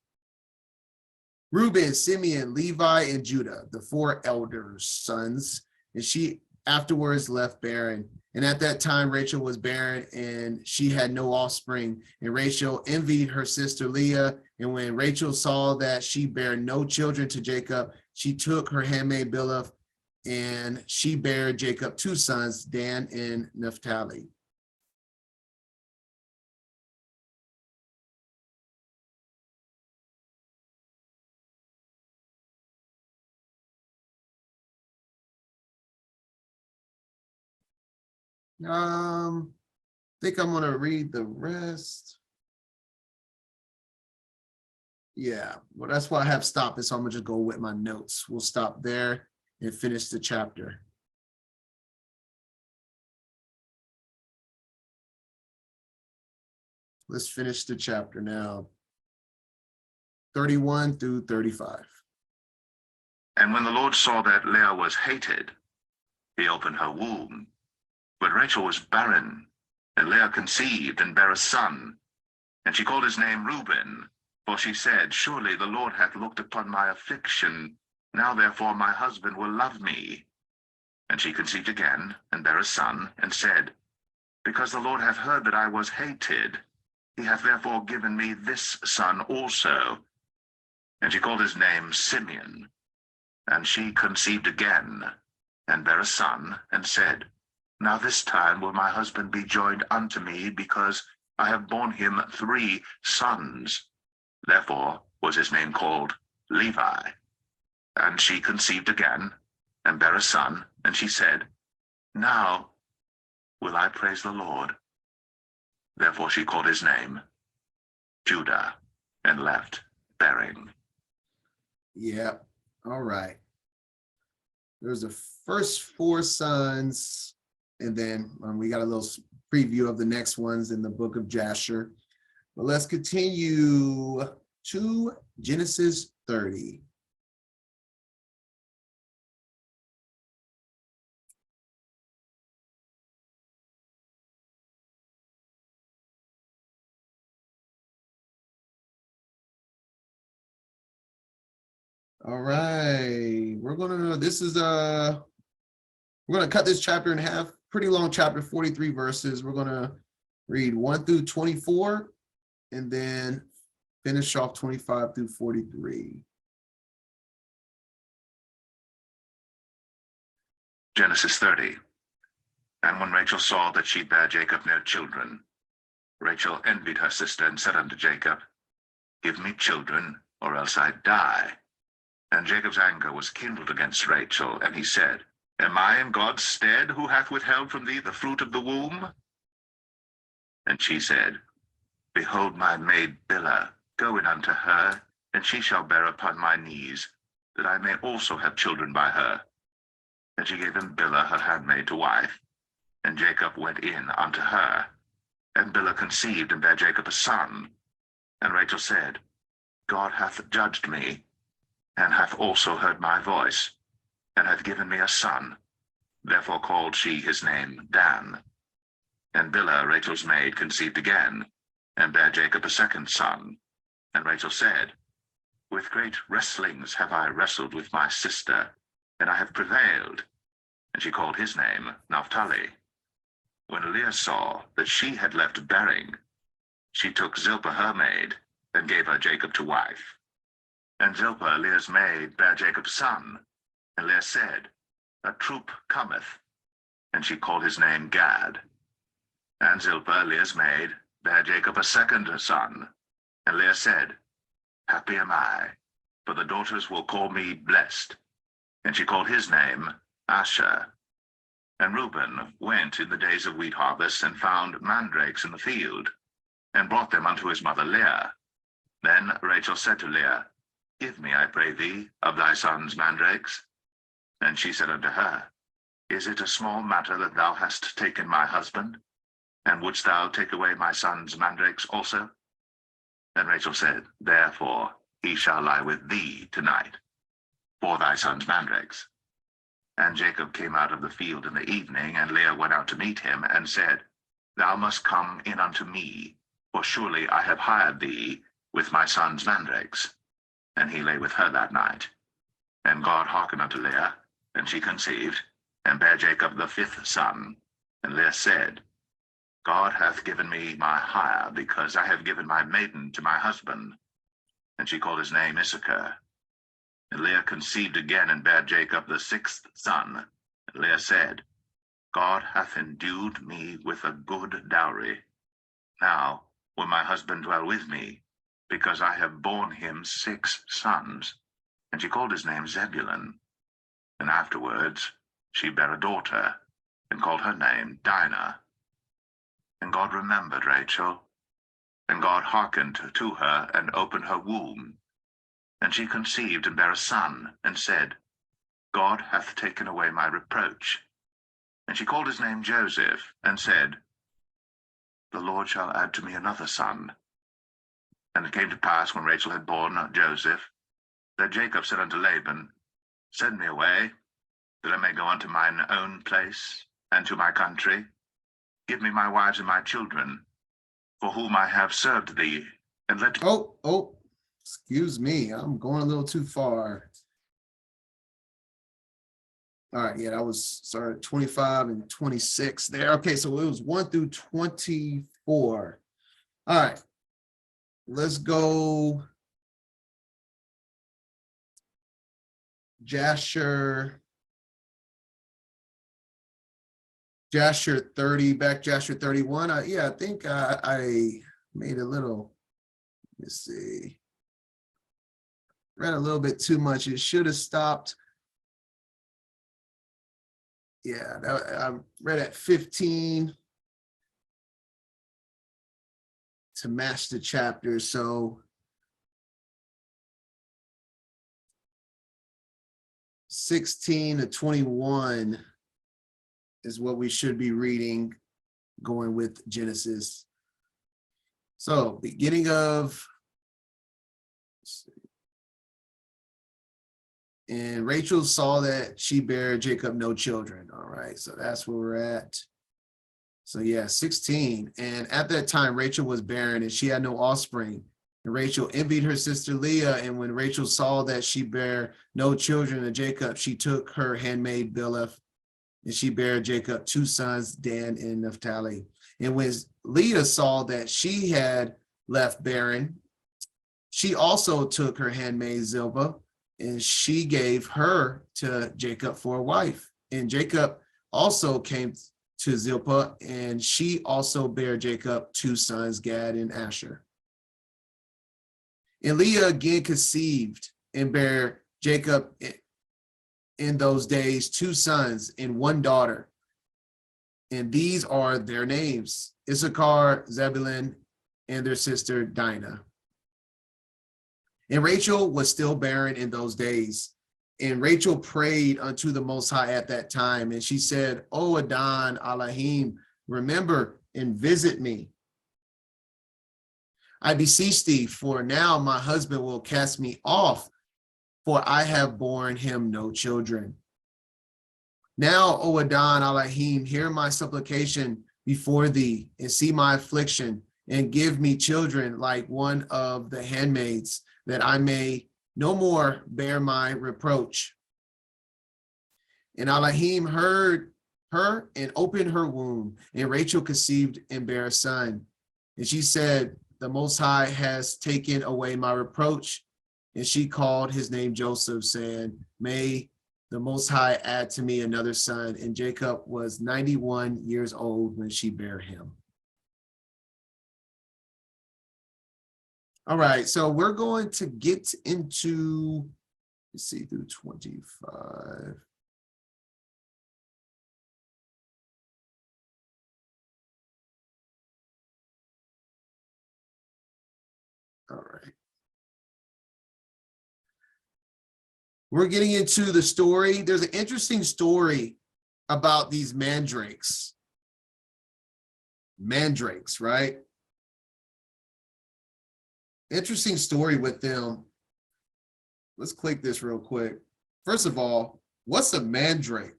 A: Reuben, Simeon, Levi, and Judah, the 4 elders' sons, and she afterwards left barren. And at that time, Rachel was barren, and she had no offspring. And Rachel envied her sister Leah. And when Rachel saw that she bare no children to Jacob, she took her handmaid Bilhah, and she bare Jacob 2 sons, Dan and Naphtali. I think I'm gonna read the rest. Yeah, well, that's why I have stopped it. So I'm gonna just go with my notes. We'll stop there and finish the chapter. Let's finish the chapter now. 31 through 35.
B: And when the Lord saw that Leah was hated, he opened her womb. But Rachel was barren, and Leah conceived and bare a son. And she called his name Reuben, for she said, surely the Lord hath looked upon my affliction. Now therefore my husband will love me. And she conceived again, and bare a son, and said, because the Lord hath heard that I was hated, he hath therefore given me this son also. And she called his name Simeon. And she conceived again, and bare a son, and said, now this time will my husband be joined unto me, because I have borne him 3 sons. Therefore was his name called Levi. And she conceived again, and bare a son, and she said, now will I praise the Lord. Therefore she called his name Judah, and left bearing.
A: Yeah, all right. There's the first 4 sons, and then we got a little preview of the next ones in the book of Jasher. But let's continue to Genesis 30. All right, we're gonna cut this chapter in half. Pretty long chapter, 43 verses. We're gonna read 1 through 24, and then finish off 25 through 43.
B: Genesis 30. And when Rachel saw that she bare Jacob no children, Rachel envied her sister, and said unto Jacob, give me children, or else I die. And Jacob's anger was kindled against Rachel, and he said, Am I in God's stead, who hath withheld from thee the fruit of the womb? And she said, Behold my maid Bilhah, go in unto her, and she shall bear upon my knees, that I may also have children by her. And she gave him Bilhah her handmaid to wife, and Jacob went in unto her. And Bilhah conceived and bare Jacob a son. And Rachel said, God hath judged me, and hath also heard my voice, and hath given me a son. Therefore called she his name Dan. And Bilhah, Rachel's maid, conceived again, and bare Jacob a second son. And Rachel said, With great wrestlings have I wrestled with my sister, and I have prevailed. And she called his name Naphtali. When Leah saw that she had left bearing, she took Zilpah her maid, and gave her Jacob to wife. And Zilpah, Leah's maid, bare Jacob a son. And Leah said, A troop cometh. And she called his name Gad. And Zilpah, Leah's maid, bare Jacob a second son. And Leah said, Happy am I, for the daughters will call me blessed. And she called his name Asher. And Reuben went in the days of wheat harvest, and found mandrakes in the field, and brought them unto his mother Leah. Then Rachel said to Leah, Give me, I pray thee, of thy son's mandrakes. And she said unto her, Is it a small matter that thou hast taken my husband? And wouldst thou take away my son's mandrakes also? Then Rachel said, Therefore he shall lie with thee tonight, for thy son's mandrakes. And Jacob came out of the field in the evening, and Leah went out to meet him, and said, Thou must come in unto me, for surely I have hired thee with my son's mandrakes. And he lay with her that night. And God hearkened unto Leah, and she conceived, and bare Jacob the fifth son. And Leah said, God hath given me my hire, because I have given my maiden to my husband. And she called his name Issachar. And Leah conceived again, and bare Jacob the sixth son. And Leah said, God hath endued me with a good dowry. Now will my husband dwell with me, because I have borne him 6 sons. And she called his name Zebulun. And afterwards she bare a daughter, and called her name Dinah. And God remembered Rachel, and God hearkened to her, and opened her womb. And she conceived and bare a son, and said, God hath taken away my reproach. And she called his name Joseph, and said, The Lord shall add to me another son. And it came to pass, when Rachel had borne Joseph, that Jacob said unto Laban, Send me away, that I may go unto mine own place, and to my country. Give me my wives and my children, for whom I have served thee, and let...
A: Excuse me, I'm going a little too far. All right, yeah, that was, sorry, 25 and 26 there. Okay, so it was 1 through 24. All right, let's go Jasher 30, back Jasher 31. I think I made a little, let's see, read a little bit too much. It should have stopped. Yeah, I read at 15 to match the chapter. So 16 to 21 is what we should be reading, going with Genesis. So beginning of, and Rachel saw that she bare Jacob no children. All right, so that's where we're at. So yeah, 16. And at that time, Rachel was barren, and she had no offspring. And Rachel envied her sister Leah. And when Rachel saw that she bare no children to Jacob, she took her handmaid Bilhah, and she bare Jacob 2 sons, Dan and Naphtali. And when Leah saw that she had left barren, she also took her handmaid Zilpah, and she gave her to Jacob for a wife. And Jacob also came to Zilpah, and she also bare Jacob 2 sons, Gad and Asher. And Leah again conceived and bare Jacob in those days 2 sons and 1 daughter. And these are their names: Issachar, Zebulun, and their sister Dinah. And Rachel was still barren in those days. And Rachel prayed unto the Most High at that time. And she said, O Adon Elohim, remember and visit me. I beseech thee, for now my husband will cast me off, for I have borne him no children. Now, O Adon Elohim, hear my supplication before thee, and see my affliction, and give me children like one of the handmaids, that I may no more bear my reproach. And Elohim heard her and opened her womb, and Rachel conceived and bare a son. And she said, the Most High has taken away my reproach. And she called his name Joseph, saying, may the Most High add to me another son. And Jacob was 91 years old when she bare him. All right, so we're going to get into, let's see, through 25. All right. We're getting into the story. There's an interesting story about these mandrakes. Mandrakes, right? Interesting story with them. Let's click this real quick. First of all, what's a mandrake?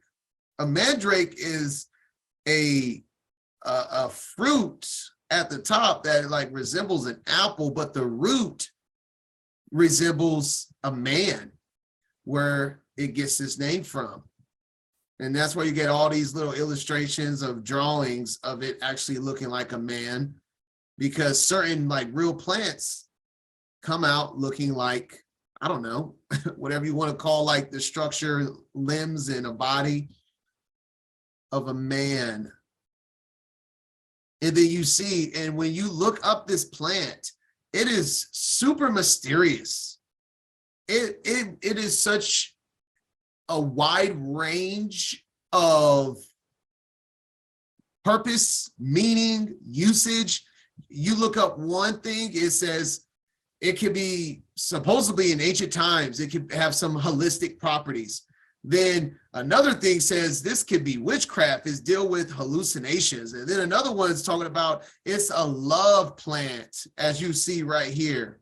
A: A mandrake is a fruit at the top that like resembles an apple, but the root resembles a man, where it gets its name from. And that's where you get all these little illustrations of drawings of it actually looking like a man, because certain like real plants come out looking like, I don't know, whatever you want to call like the structure, limbs and a body of a man. And then you see, and when you look up this plant, it is super mysterious. It is such a wide range of purpose, meaning, usage. You look up one thing, it says it could be supposedly in ancient times, it could have some holistic properties. Then another thing says this could be witchcraft, is deal with hallucinations. And then another one is talking about it's a love plant, as you see right here.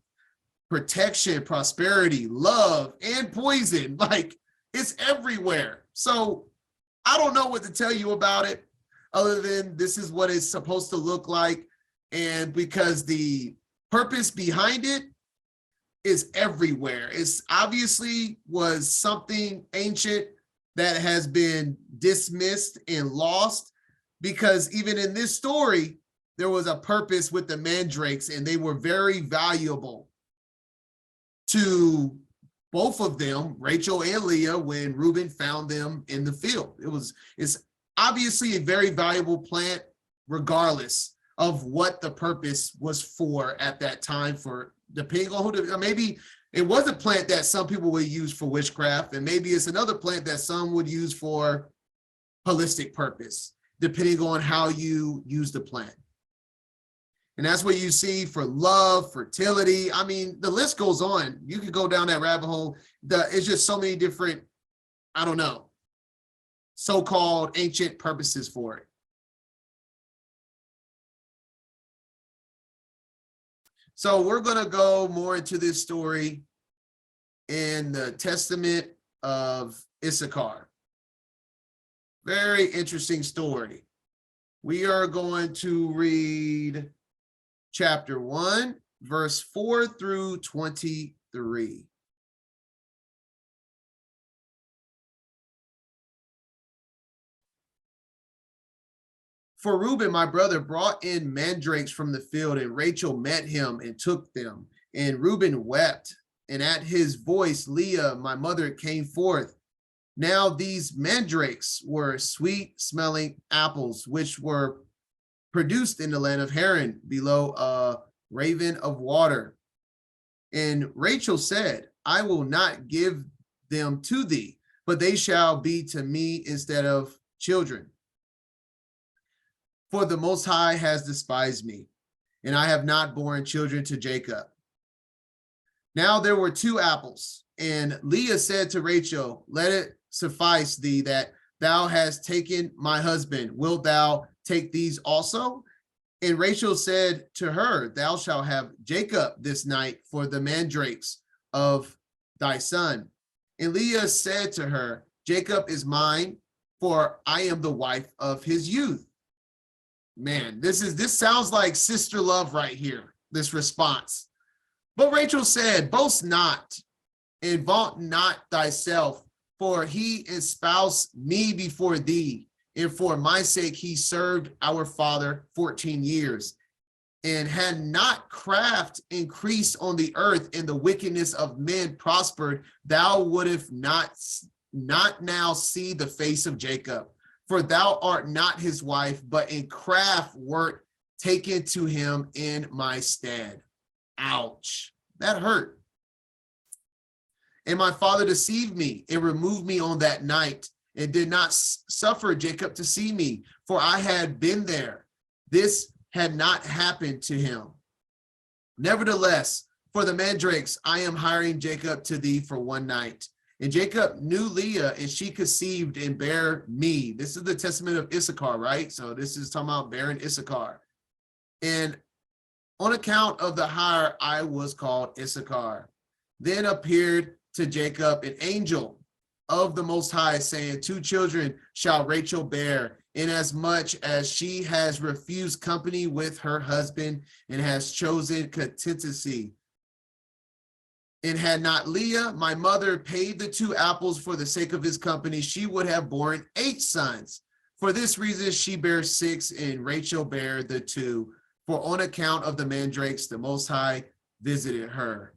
A: Protection, prosperity, love, and poison. Like, it's everywhere. So I don't know what to tell you about it other than this is what it's supposed to look like. And because the purpose behind it is everywhere. It's obviously was something ancient that has been dismissed and lost, because even in this story, there was a purpose with the mandrakes, and they were very valuable to both of them, Rachel and Leah, when Reuben found them in the field. It's obviously a very valuable plant, regardless of what the purpose was for at that time, for depending on who, maybe it was a plant that some people would use for witchcraft, and maybe it's another plant that some would use for holistic purpose, depending on how you use the plant. And that's what you see for love, fertility. I mean, the list goes on. You could go down that rabbit hole. It's just so many different, I don't know, so-called ancient purposes for it. So we're going to go more into this story in the Testament of Issachar. Very interesting story. We are going to read chapter 1, verse 4 through 23. For Reuben, my brother, brought in mandrakes from the field, and Rachel met him and took them. And Reuben wept, and at his voice, Leah, my mother, came forth. Now these mandrakes were sweet-smelling apples, which were produced in the land of Haran, below a raven of water. And Rachel said, I will not give them to thee, but they shall be to me instead of children. For the Most High has despised me, and I have not borne children to Jacob. Now there were 2 apples, and Leah said to Rachel, let it suffice thee that thou hast taken my husband. Wilt thou take these also? And Rachel said to her, thou shalt have Jacob this night for the mandrakes of thy son. And Leah said to her, Jacob is mine, for I am the wife of his youth. Man, this sounds like sister love right here, this response. But Rachel said, boast not, and vaunt not thyself, for he espoused me before thee, and for my sake he served our father 14 years. And had not craft increased on the earth, and the wickedness of men prospered, thou wouldst not now see the face of Jacob. For thou art not his wife, but in craft wert taken to him in my stead. Ouch, that hurt. And my father deceived me and removed me on that night, and did not suffer Jacob to see me, for I had been there. This had not happened to him. Nevertheless, for the mandrakes, I am hiring Jacob to thee for one night. And Jacob knew Leah, and she conceived and bare me. This is the testament of Issachar, right? So this is talking about bearing Issachar. And on account of the hire, I was called Issachar. Then appeared to Jacob an angel of the Most High, saying, 2 children shall Rachel bear, inasmuch as she has refused company with her husband and has chosen contentancy. And had not Leah, my mother, paid the 2 apples for the sake of his company, she would have borne 8 sons. For this reason, she bare 6, and Rachel bare the 2. For on account of the mandrakes, the Most High visited her.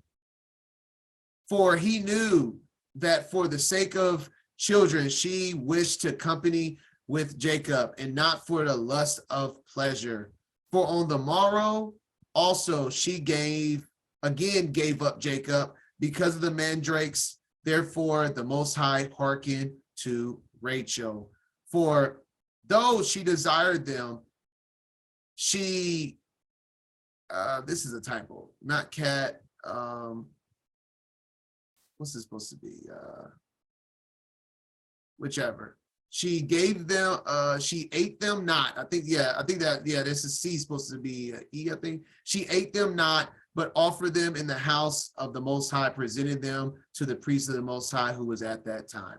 A: For he knew that for the sake of children, she wished to company with Jacob, and not for the lust of pleasure. For on the morrow also she gave up Jacob because of the mandrakes. Therefore the Most High hearkened to Rachel. For though she desired them, she, this is a typo, not cat. What's this supposed to be? Whichever. She gave them, she ate them not. This is C supposed to be E, I think. She ate them not, but offered them in the house of the Most High, presented them to the priest of the Most High who was at that time.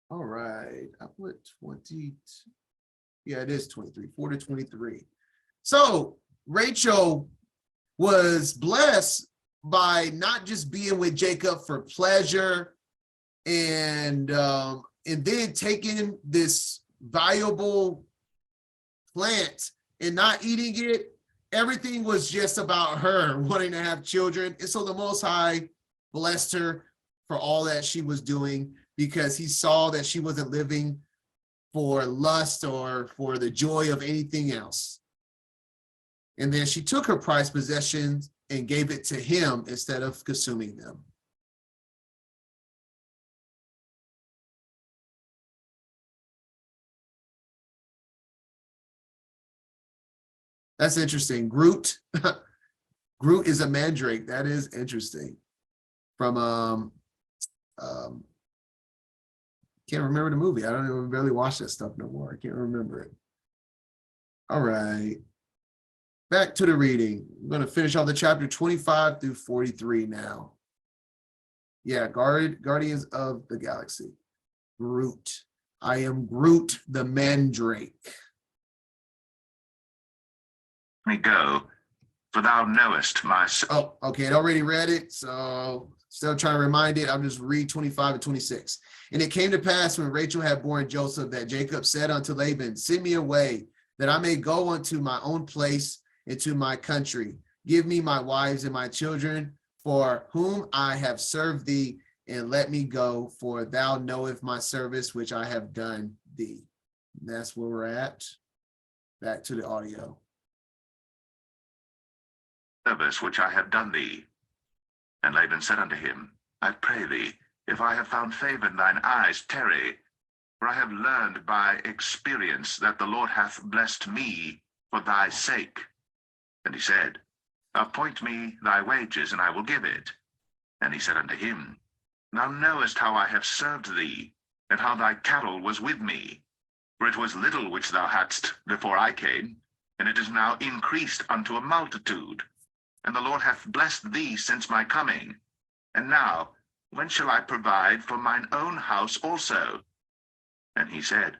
A: All right, I put 20. Yeah, it is 23, 4 to 23. So Rachel was blessed by not just being with Jacob for pleasure and then taking this valuable plant and not eating it. Everything was just about her wanting to have children. And so the Most High blessed her for all that she was doing, because he saw that she wasn't living for lust or for the joy of anything else. And then she took her prized possessions and gave it to him instead of consuming them. That's interesting. Groot. Groot is a mandrake. That is interesting. From can't remember the movie. I don't even really watch that stuff no more. I can't remember it. All right. Back to the reading. I'm going to finish off the chapter 25 through 43 now. Yeah, Guardians of the Galaxy. Groot. I am Groot the Mandrake.
B: Let me go, for thou knowest my...
A: Oh, okay. I'd already read it, so still trying to remind it. I'll just read 25 and 26. And it came to pass when Rachel had borne Joseph that Jacob said unto Laban, send me away, that I may go unto my own place and to my country. Give me my wives and my children, for whom I have served thee, and let me go, for thou knowest my service which I have done thee. And that's where we're at. Back to the audio.
B: Service which I have done thee. And Laban said unto him, I pray thee, if I have found favor in thine eyes, tarry. For I have learned by experience that the Lord hath blessed me for thy sake. And he said, Appoint me thy wages, and I will give it. And he said unto him, Thou knowest how I have served thee, and how thy cattle was with me. For it was little which thou hadst before I came, and it is now increased unto a multitude. And the Lord hath blessed thee since my coming. And now, when shall I provide for mine own house also? And he said,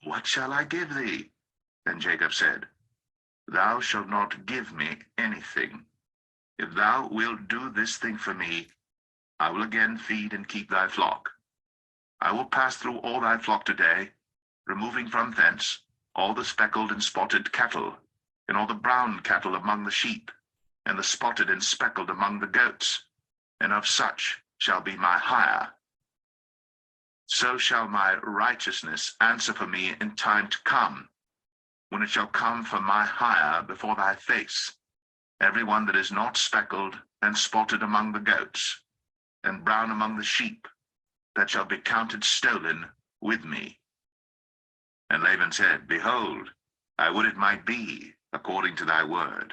B: What shall I give thee? Then Jacob said, Thou shalt not give me anything. If thou wilt do this thing for me, I will again feed and keep thy flock. I will pass through all thy flock today, removing from thence all the speckled and spotted cattle, and all the brown cattle among the sheep, and the spotted and speckled among the goats, and of such shall be my hire. So shall my righteousness answer for me in time to come, when it shall come for my hire before thy face, every one that is not speckled and spotted among the goats, and brown among the sheep, that shall be counted stolen with me. And Laban said, Behold, I would it might be according to thy word.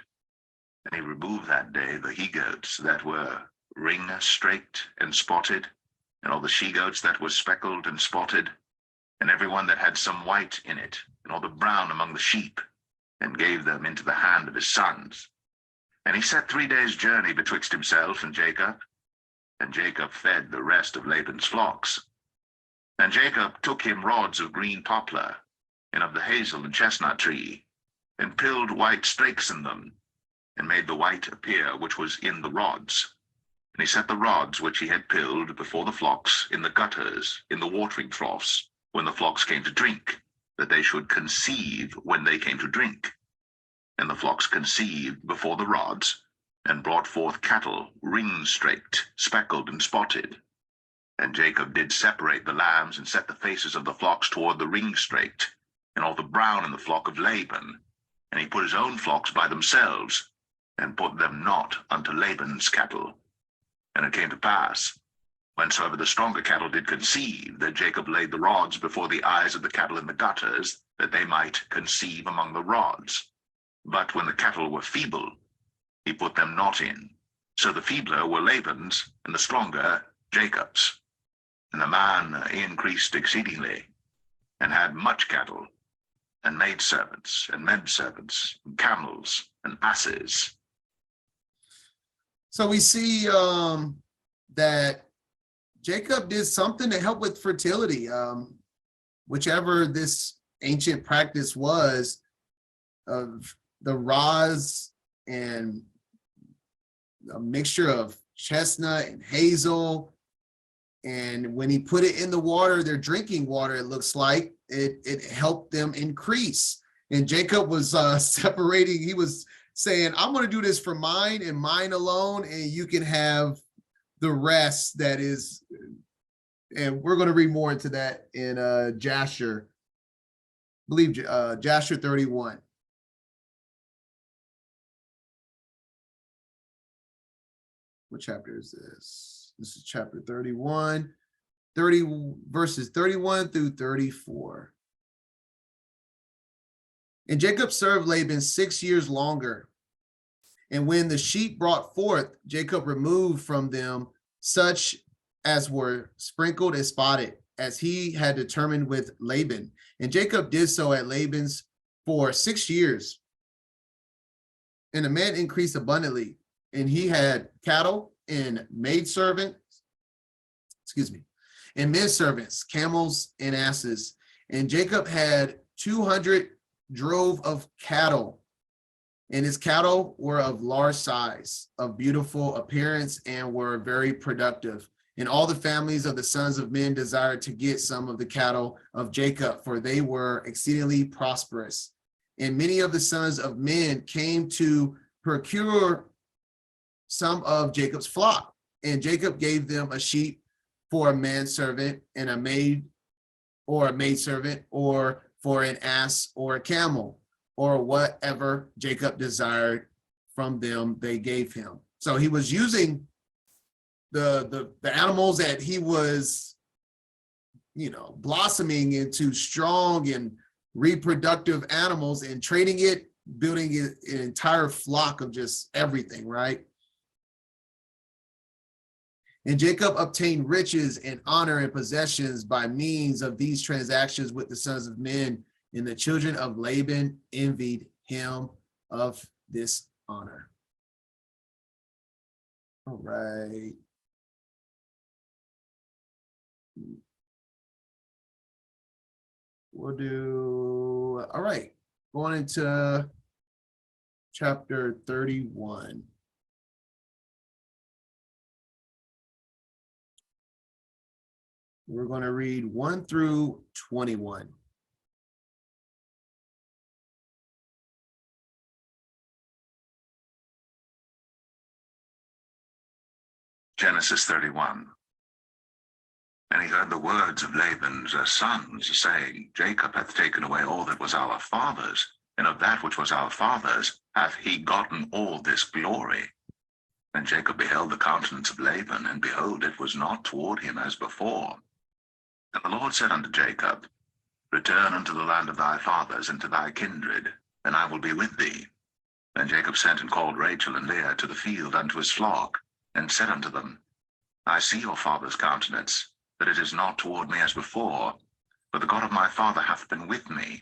B: And he removed that day the he-goats that were ring-straked and spotted, and all the she-goats that were speckled and spotted, and every one that had some white in it, and all the brown among the sheep, and gave them into the hand of his sons. And he set 3 days' journey betwixt himself and Jacob fed the rest of Laban's flocks. And Jacob took him rods of green poplar, and of the hazel and chestnut tree, and pilled white strakes in them, and made the white appear which was in the rods. And he set the rods which he had pilled before the flocks in the gutters, in the watering troughs, when the flocks came to drink, that they should conceive when they came to drink. And the flocks conceived before the rods, and brought forth cattle, ring-straked, speckled, and spotted. And Jacob did separate the lambs, and set the faces of the flocks toward the ring-straked, and all the brown in the flock of Laban. And he put his own flocks by themselves, and put them not unto Laban's cattle. And it came to pass, whensoever the stronger cattle did conceive, that Jacob laid the rods before the eyes of the cattle in the gutters, that they might conceive among the rods. But when the cattle were feeble, he put them not in. So the feebler were Laban's, and the stronger Jacob's. And the man increased exceedingly, and had much cattle, and maidservants, and menservants, and camels, and asses.
A: So we see that Jacob did something to help with fertility. Whichever this ancient practice was of the rods and a mixture of chestnut and hazel. And when he put it in the water, their drinking water, it looks like it helped them increase. And Jacob was separating. He was saying, I'm going to do this for mine and mine alone, and you can have the rest that is. And we're going to read more into that in Jasher, I believe Jasher 31. What chapter is this? This is chapter 31, verses 31 through 34. And Jacob served Laban 6 years longer. And when the sheep brought forth, Jacob removed from them such as were sprinkled and spotted, as he had determined with Laban. And Jacob did so at Laban's for 6 years. And the man increased abundantly, and he had cattle and maidservants, and menservants, camels and asses. And Jacob had 200 drove of cattle, and his cattle were of large size, of beautiful appearance, and were very productive. And all the families of the sons of men desired to get some of the cattle of Jacob, for they were exceedingly prosperous. And many of the sons of men came to procure some of Jacob's flock. And Jacob gave them a sheep for a manservant, and a maid or a maidservant, or for an ass or a camel, or whatever Jacob desired from them, they gave him. So he was using the animals that he was, blossoming into strong and reproductive animals and trading it, building an entire flock of just everything, right? And Jacob obtained riches and honor and possessions by means of these transactions with the sons of men, and the children of Laban envied him of this honor. All right. We'll do, all right, going into chapter 31. We're going to read 1 through 21.
B: Genesis 31. And he heard the words of Laban's sons, saying, Jacob hath taken away all that was our father's, and of that which was our father's hath he gotten all this glory. And Jacob beheld the countenance of Laban, and behold, it was not toward him as before. And the Lord said unto Jacob, Return unto the land of thy fathers and to thy kindred, and I will be with thee. And Jacob sent and called Rachel and Leah to the field unto his flock, and said unto them, I see your father's countenance, that it is not toward me as before, but the God of my father hath been with me.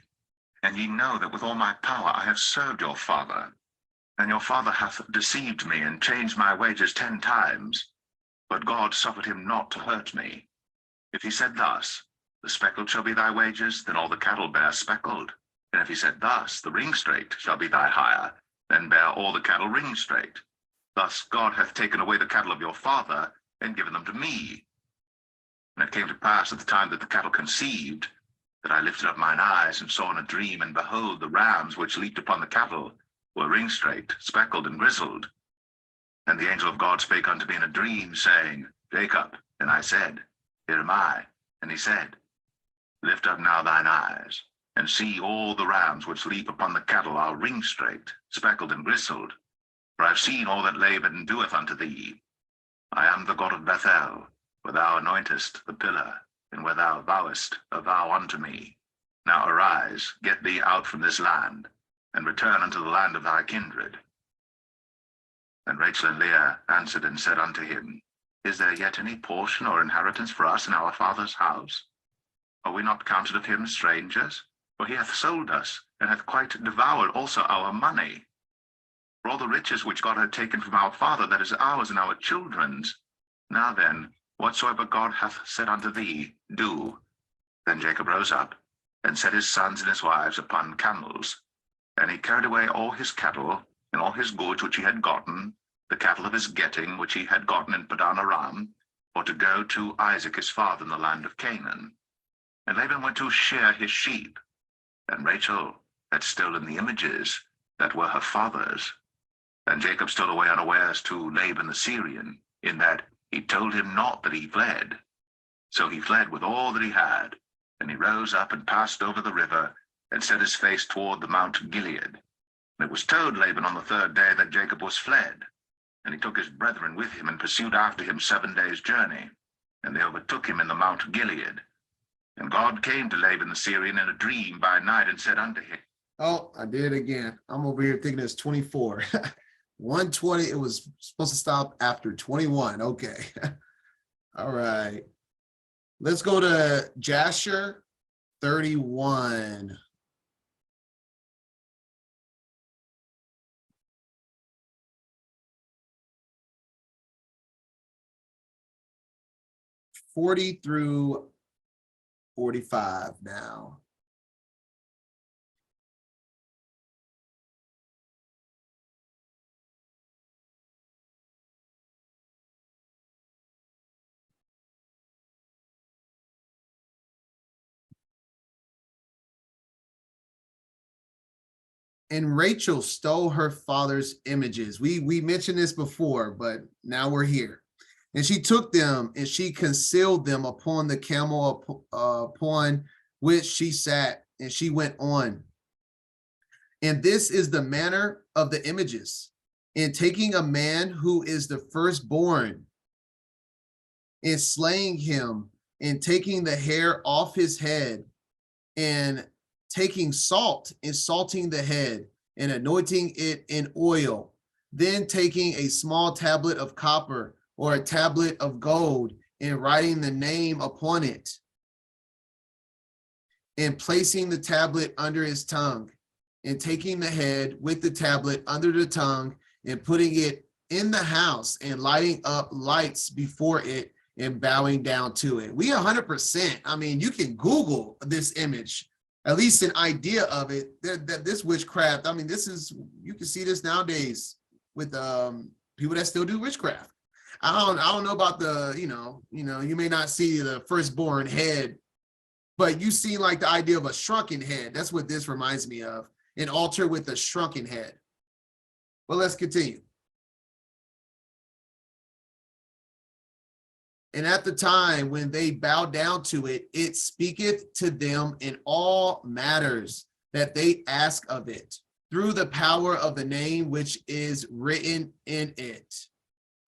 B: And ye know that with all my power I have served your father. And your father hath deceived me, and changed my wages 10 times. But God suffered him not to hurt me. If he said thus, the speckled shall be thy wages, then all the cattle bear speckled. And if he said thus, the ringstraight shall be thy hire, then bear all the cattle ringstraight. Thus God hath taken away the cattle of your father, and given them to me. And it came to pass at the time that the cattle conceived, that I lifted up mine eyes, and saw in a dream, and behold, the rams which leaped upon the cattle were ringstraight, speckled, and grizzled. And the angel of God spake unto me in a dream, saying, Jacob. And I said, Here am I. And he said, Lift up now thine eyes, and see all the rams which leap upon the cattle are ringstraight, speckled, and grizzled. For I have seen all that Laban doeth unto thee. I am the God of Bethel, where thou anointest the pillar, and where thou vowest a vow unto me. Now arise, get thee out from this land, and return unto the land of thy kindred. And Rachel and Leah answered and said unto him, Is there yet any portion or inheritance for us in our father's house? Are we not counted of him strangers? For he hath sold us, and hath quite devoured also our money. For all the riches which God had taken from our father, that is ours and our children's. Now then, whatsoever God hath said unto thee, do. Then Jacob rose up, and set his sons and his wives upon camels. And he carried away all his cattle, and all his goods which he had gotten, the cattle of his getting which he had gotten in Padan Aram, for to go to Isaac his father in the land of Canaan. And Laban went to shear his sheep, and Rachel had stolen the images that were her father's. And Jacob stole away unawares to Laban the Syrian, in that he told him not that he fled. So he fled with all that he had, and he rose up and passed over the river, and set his face toward the Mount Gilead. And it was told Laban on the 3rd day that Jacob was fled. And he took his brethren with him, and pursued after him 7 days' journey. And they overtook him in the Mount Gilead. And God came to Laban the Syrian in a dream by night, and said unto him,
A: Oh, I did it again. I'm over here thinking it's 24. 120, it was supposed to stop after 21. Okay. All right. Let's go to Jasher 31. (40 through 45) now. And Rachel stole her father's images. We mentioned this before, but now we're here. And she took them, and she concealed them upon the camel upon which she sat, and she went on. And this is the manner of the images. In taking a man who is the firstborn, and slaying him and taking the hair off his head and taking salt and salting the head and anointing it in oil, then taking a small tablet of copper or a tablet of gold and writing the name upon it and placing the tablet under his tongue and taking the head with the tablet under the tongue and putting it in the house and lighting up lights before it and bowing down to it. We 100%, I mean, you can Google this image, at least an idea of it, that this witchcraft, I mean, this is, you can see this nowadays with people that still do witchcraft. I don't know about the, you may not see the firstborn head, but you see like the idea of a shrunken head. That's what this reminds me of, an altar with a shrunken head. Well, let's continue. And at the time when they bow down to it, it speaketh to them in all matters that they ask of it, through the power of the name which is written in it.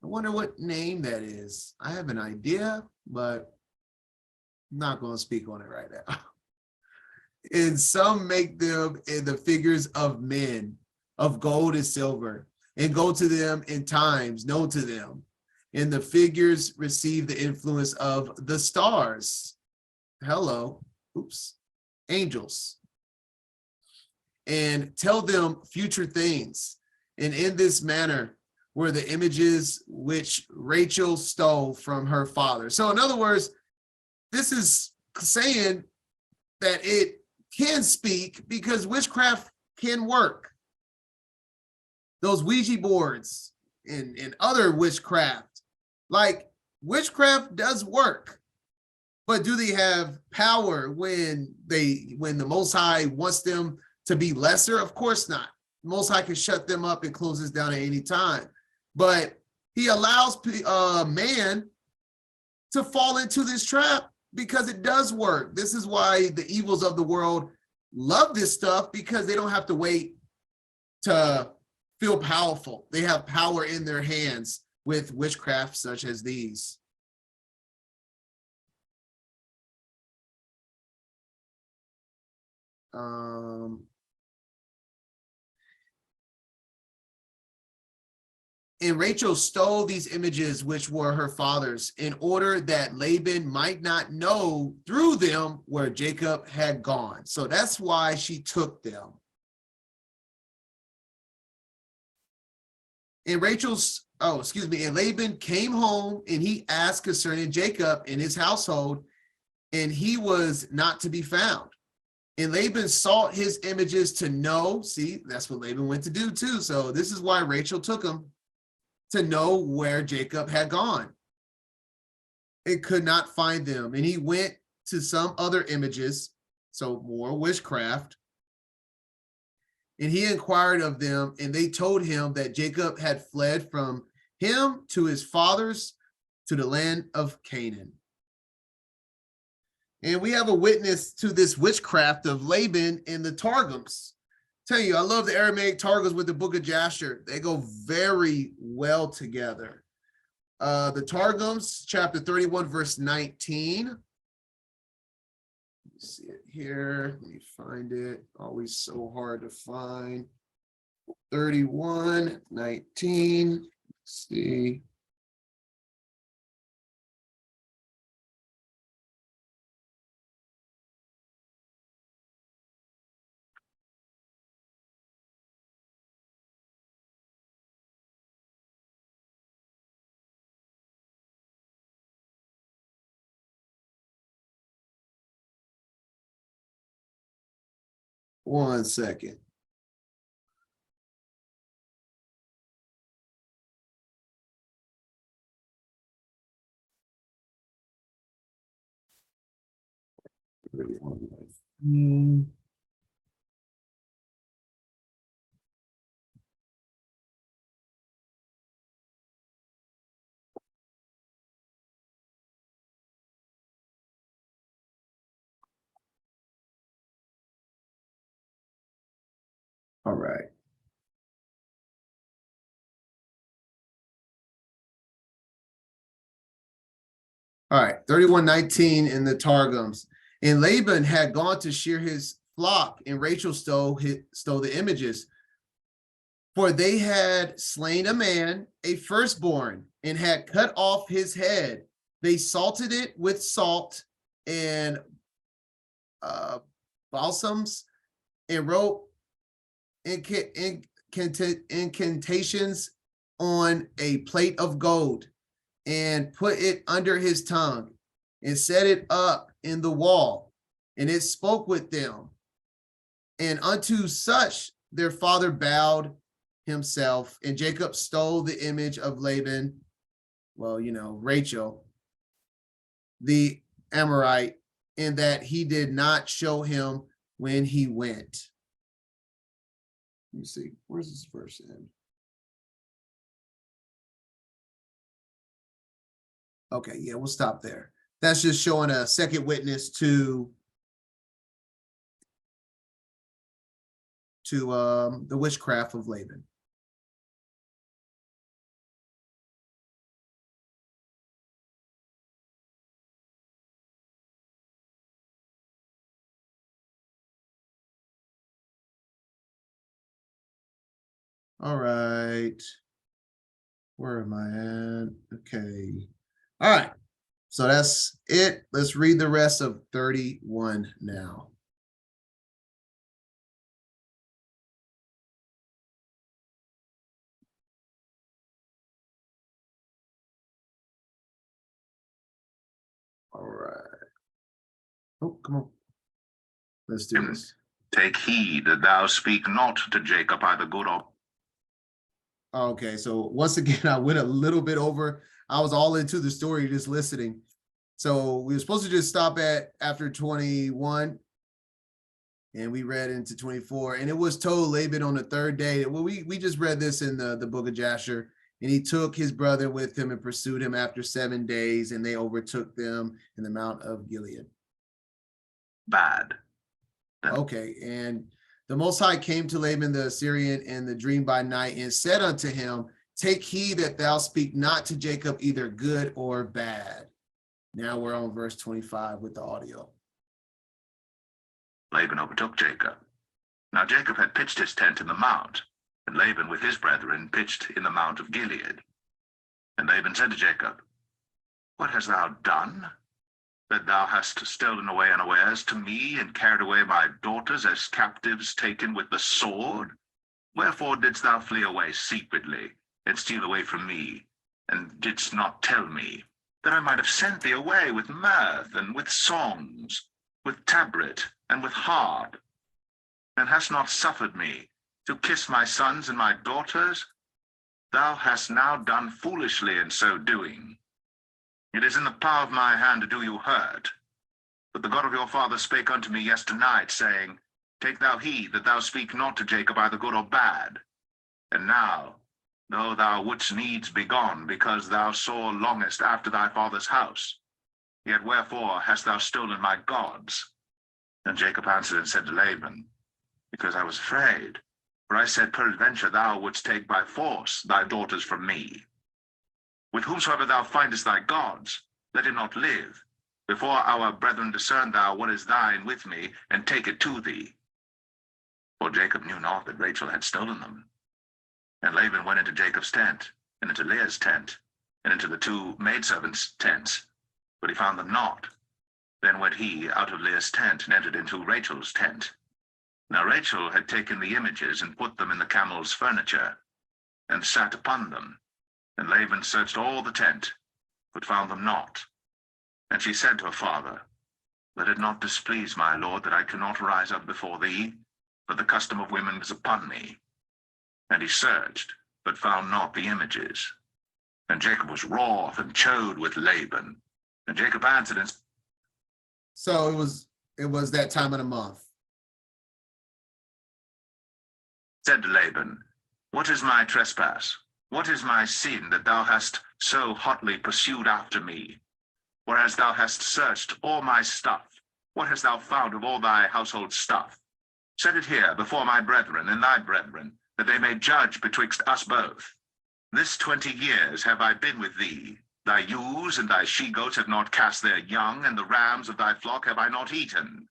A: I wonder what name that is. I have an idea, but I'm not going to speak on it right now. And some make them in the figures of men, of gold and silver, and go to them in times known to them. And the figures receive the influence of the stars. Angels. And tell them future things. And in this manner were the images which Rachel stole from her father. So in other words, this is saying that it can speak because witchcraft can work. Those Ouija boards and other witchcraft, like witchcraft does work, but do they have power when the Most High wants them to be lesser? Of course not. The Most High can shut them up and close this down at any time, but he allows man to fall into this trap because it does work. This is why the evils of the world love this stuff, because they don't have to wait to feel powerful. They have power in their hands with witchcraft such as these. And Rachel stole these images which were her father's, in order that Laban might not know through them where Jacob had gone. So that's why she took them. And and Laban came home and he asked concerning Jacob and his household, and he was not to be found. And Laban sought his images to know. See, that's what Laban went to do too. So this is why Rachel took him, to know where Jacob had gone. It could not find them. And he went to some other images, so more witchcraft, and he inquired of them, and they told him that Jacob had fled from him to his fathers to the land of Canaan. And we have a witness to this witchcraft of Laban in the Targums. Tell you, I love the Aramaic Targums with the book of Jasher. They go very well together. The Targums, chapter 31, verse 19. Let me see it here. Let me find it. Always so hard to find. 31, 19. Let's see. One second. All right. All right, 31:19 in the Targums. And Laban had gone to shear his flock, and Rachel stole the images. For they had slain a man, a firstborn, and had cut off his head. They salted it with salt and balsams, and wrote incantations on a plate of gold, and put it under his tongue, and set it up in the wall, and it spoke with them. And unto such their father bowed himself, and Jacob stole the image of Laban, Rachel, the Amorite, in that he did not show him when he went. Let me see, where's this verse end? Okay, yeah, we'll stop there. That's just showing a second witness to the witchcraft of Laban. All right. Where am I at? Okay. All right. So that's it. Let's read the rest of 31 now. All right. Oh, come on. Let's do this.
B: Take heed that thou speak not to Jacob either good or.
A: Okay, so once again, I went a little bit over. I was all into the story just listening. So we were supposed to just stop at after 21, and we read into 24. And it was told Laban on the third day. Well, we just read this in the book of Jasher. And he took his brother with him and pursued him after 7 days, and they overtook them in the Mount of Gilead.
B: Bad.
A: Okay, and the Most High came to Laban the Assyrian in the dream by night, and said unto him, take heed that thou speak not to Jacob either good or bad. Now we're on verse 25 with the audio.
B: Laban overtook Jacob. Now Jacob had pitched his tent in the mount, and Laban with his brethren pitched in the Mount of Gilead. And Laban said to Jacob, what hast thou done, that thou hast stolen away unawares to me, and carried away my daughters as captives taken with the sword? Wherefore didst thou flee away secretly, and steal away from me, and didst not tell me, that I might have sent thee away with mirth, and with songs, with tabret, and with harp, and hast not suffered me to kiss my sons and my daughters? Thou hast now done foolishly in so doing. It is in the power of my hand to do you hurt. But the God of your father spake unto me yesternight, saying, take thou heed that thou speak not to Jacob either good or bad. And now, though thou wouldst needs be gone, because thou sore longest after thy father's house, yet wherefore hast thou stolen my gods? And Jacob answered and said to Laban, because I was afraid. For I said, peradventure thou wouldst take by force thy daughters from me. With whomsoever thou findest thy gods, let him not live. Before our brethren discern thou what is thine with me, and take it to thee. For Jacob knew not that Rachel had stolen them. And Laban went into Jacob's tent, and into Leah's tent, and into the 2 maidservants' tents, but he found them not. Then went he out of Leah's tent, and entered into Rachel's tent. Now Rachel had taken the images, and put them in the camel's furniture, and sat upon them. And Laban searched all the tent, but found them not. And she said to her father, let it not displease my lord that I cannot rise up before thee, for the custom of women is upon me. And he searched, but found not the images. And Jacob was wroth and chode with Laban. And Jacob answered and
A: so it was that time of the month.
B: Said to Laban, what is my trespass? What is my sin that thou hast so hotly pursued after me? Whereas thou hast searched all my stuff, what hast thou found of all thy household stuff? Set it here before my brethren and thy brethren, that they may judge betwixt us both. This 20 years have I been with thee, Thy ewes and thy she-goats have not cast their young, and the rams of thy flock have I not eaten.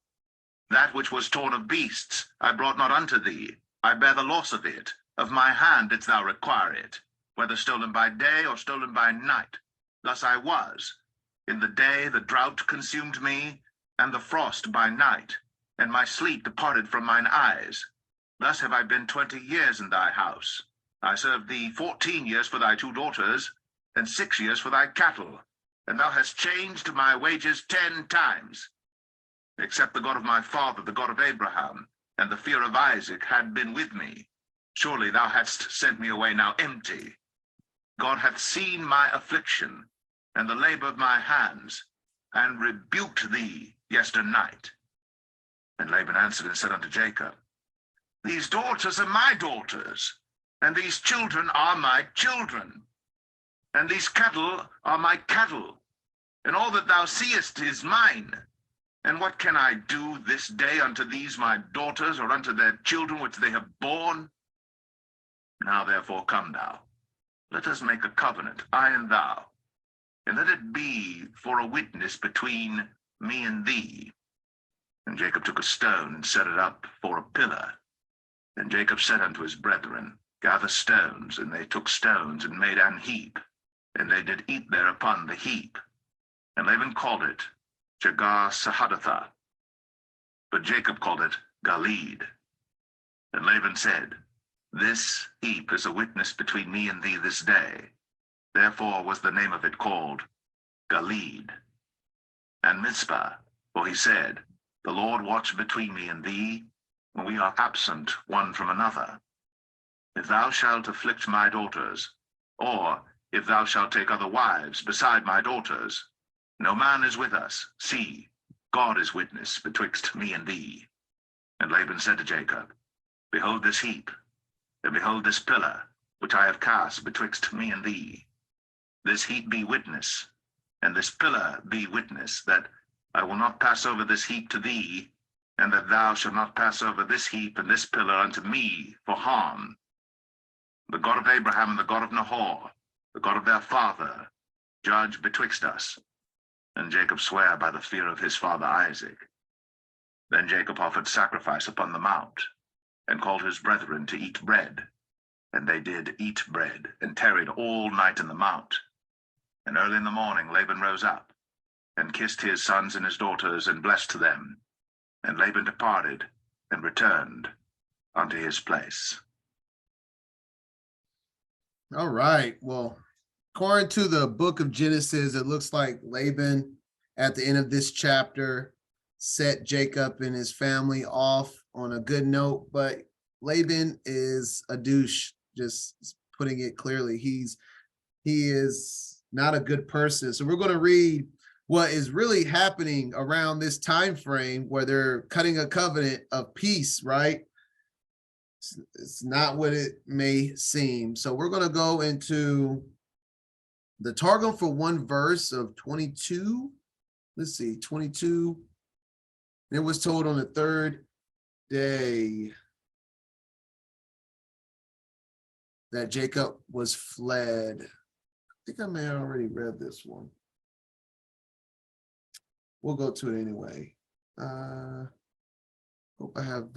B: That which was torn of beasts I brought not unto thee. I bear the loss of it. Of my hand didst thou require it, whether stolen by day or stolen by night. Thus I was. In the day the drought consumed me, and the frost by night, and my sleep departed from mine eyes. Thus have I been 20 years in thy house. I served thee 14 years for thy 2 daughters, and 6 years for thy cattle, and thou hast changed my wages 10 times. Except the God of my father, the God of Abraham, and the fear of Isaac had been with me, surely thou hadst sent me away now empty. God hath seen my affliction, and the labor of my hands, and rebuked thee yesternight. And Laban answered and said unto Jacob, These daughters are my daughters, and these children are my children, and these cattle are my cattle, and all that thou seest is mine. And what can I do this day unto these my daughters, or unto their children which they have borne? Now therefore come thou, let us make a covenant, I and thou, and let it be for a witness between me and thee. And Jacob took a stone and set it up for a pillar. And Jacob said unto his brethren, Gather stones. And they took stones and made an heap, and they did eat thereupon the heap. And Laban called it Jegar-sahadathah, but Jacob called it Galeed. And Laban said, This heap is a witness between me and thee this day. Therefore was the name of it called Galeed. And Mizpah, for he said, The Lord watch between me and thee, when we are absent one from another. If thou shalt afflict my daughters, or if thou shalt take other wives beside my daughters, no man is with us. See, God is witness betwixt me and thee. And Laban said to Jacob, Behold this heap, and behold this pillar, which I have cast betwixt me and thee. This heap be witness, and this pillar be witness, that I will not pass over this heap to thee, and that thou shalt not pass over this heap and this pillar unto me for harm. The God of Abraham and the God of Nahor, the God of their father, judge betwixt us. And Jacob sware by the fear of his father Isaac. Then Jacob offered sacrifice upon the mount, and called his brethren to eat bread. And they did eat bread, and tarried all night in the mount. And early in the morning Laban rose up, and kissed his sons and his daughters, and blessed them. And Laban departed, and returned unto his place.
A: All right. Well, according to the book of Genesis, it looks like Laban at the end of this chapter set Jacob and his family off on a good note, but Laban is a douche, just putting it clearly. He is not a good person. So we're going to read what is really happening around this time frame where they're cutting a covenant of peace, right? It's not what it may seem. So we're going to go into the Targum for one verse of 22. Let's see, 22. It was told on the 3rd day that Jacob was fled. I think I may have already read this one. We'll go to it anyway. Hope I have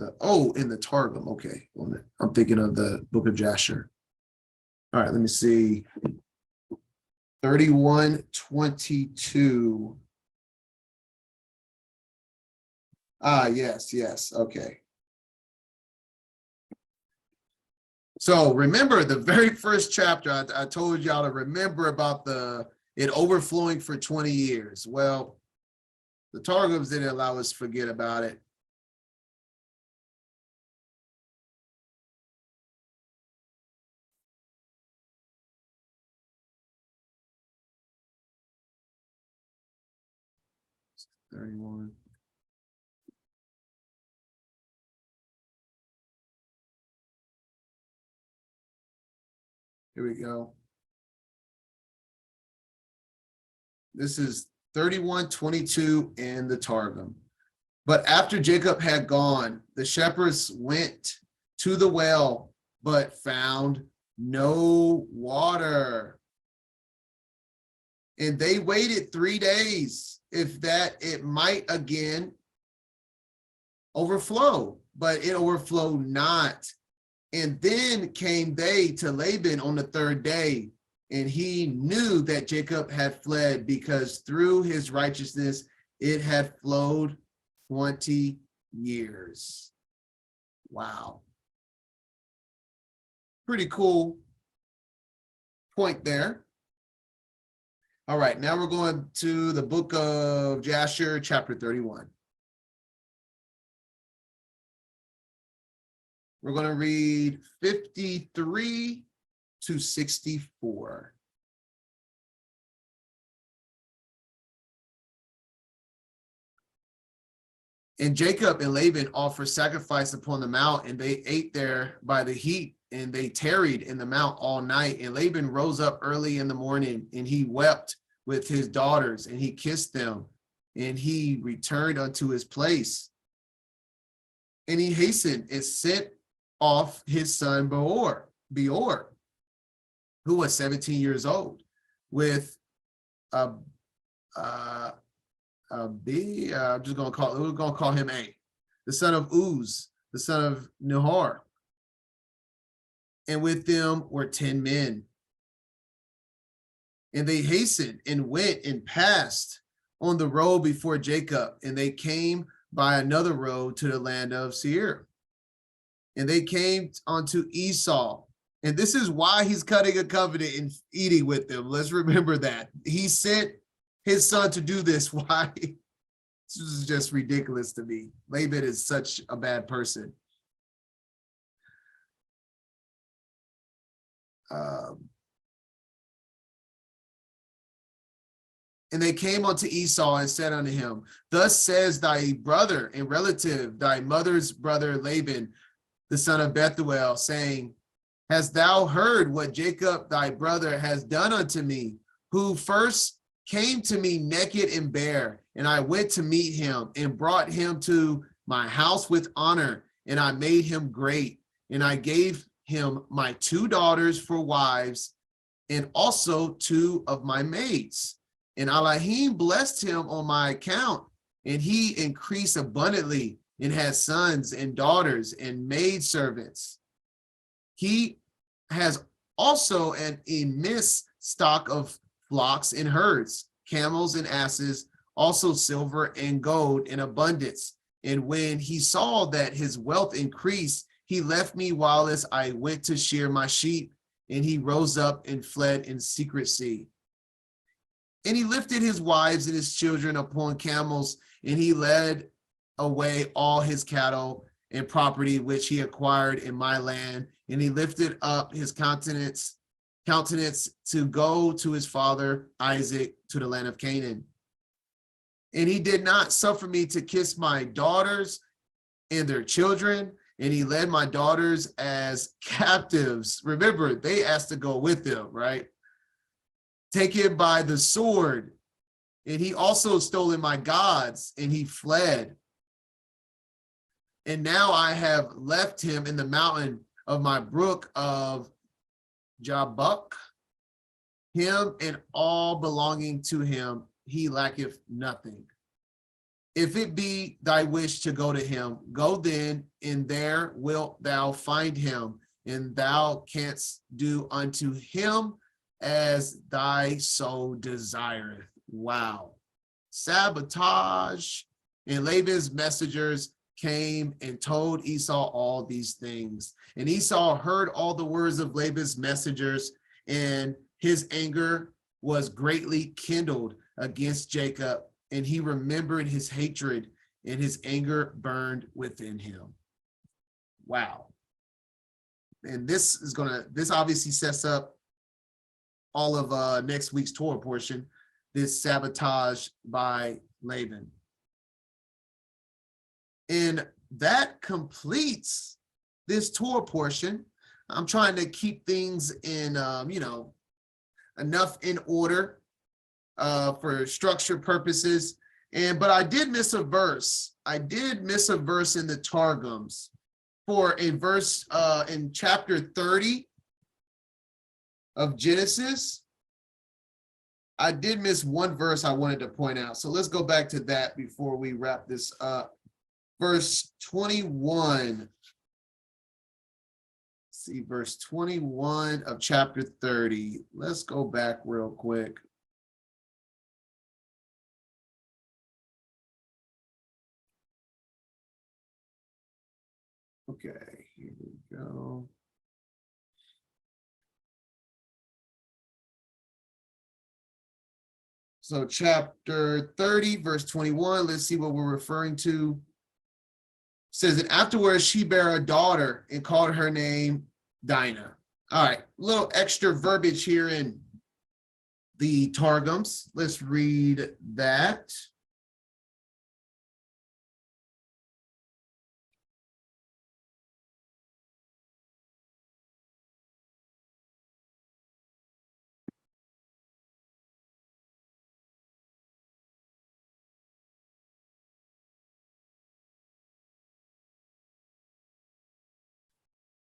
A: in the Targum. Okay, I'm thinking of the book of Jasher. All right, let me see. 31:22. Yes. Okay. So remember the very first chapter, I told y'all to remember about it overflowing for 20 years. Well, the Targums didn't allow us to forget about it. $31. Here we go. This is 31:22 in the Targum. But after Jacob had gone, the shepherds went to the well, but found no water. And they waited 3 days, if that it might again overflow, but it overflowed not. And then came they to Laban on the 3rd day, and he knew that Jacob had fled, because through his righteousness it had flowed 20 years. Wow. Pretty cool point there. All right, now we're going to the book of Jasher, chapter 31. We're going to read 53 to 64. And Jacob and Laban offered sacrifice upon the mount, and they ate there by the heat, and they tarried in the mount all night. And Laban rose up early in the morning, and he wept with his daughters, and he kissed them, and he returned unto his place. And he hastened and sent off his son Beor, who was 17 years old, with I'm just we're gonna call him A, the son of Uz, the son of Nahor. And with them were 10 men. And they hastened and went and passed on the road before Jacob, and they came by another road to the land of Seir. And they came unto Esau. And this is why he's cutting a covenant and eating with them. Let's remember that. He sent his son to do this. Why? This is just ridiculous to me. Laban is such a bad person. And they came unto Esau and said unto him, Thus says thy brother and relative, thy mother's brother Laban, the son of Bethuel, saying, Hast thou heard what Jacob thy brother has done unto me, who first came to me naked and bare, and I went to meet him and brought him to my house with honor, and I made him great, and I gave him my 2 daughters for wives, and also 2 of my maids. And Elohim blessed him on my account, and he increased abundantly, and had sons and daughters and maidservants. He has also an immense stock of flocks and herds, camels and asses, also silver and gold in abundance. And when he saw that his wealth increased, he left me whilst I went to shear my sheep, and he rose up and fled in secrecy. And he lifted his wives and his children upon camels, and he led away all his cattle and property which he acquired in my land, and he lifted up his countenance to go to his father Isaac to the land of Canaan. And he did not suffer me to kiss my daughters and their children, and he led my daughters as captives. Remember, they asked to go with them, right? Taken by the sword. And he also stole my gods, and he fled. And now I have left him in the mountain of my brook of Jabbok, him and all belonging to him, he lacketh nothing. If it be thy wish to go to him, go then, and there wilt thou find him, and thou canst do unto him as thy soul desireth. Wow. Sabotage. And Laban's messengers came and told Esau all these things. And Esau heard all the words of Laban's messengers, and his anger was greatly kindled against Jacob, and he remembered his hatred, and his anger burned within him. Wow. And this obviously sets up all of next week's Torah portion, this sabotage by Laban. And that completes this Torah portion. I'm trying to keep things in, enough in order for structure purposes. But I did miss a verse. I did miss a verse in the Targums for a verse in chapter 30 of Genesis. I did miss one verse I wanted to point out. So let's go back to that before we wrap this up. Verse 21. See, verse 21 of chapter 30. Let's go back real quick. Okay, here we go. So chapter 30, verse 21, let's see what we're referring to. It says, and afterwards she bare a daughter and called her name Dinah. All right, a little extra verbiage here in the Targums. Let's read that.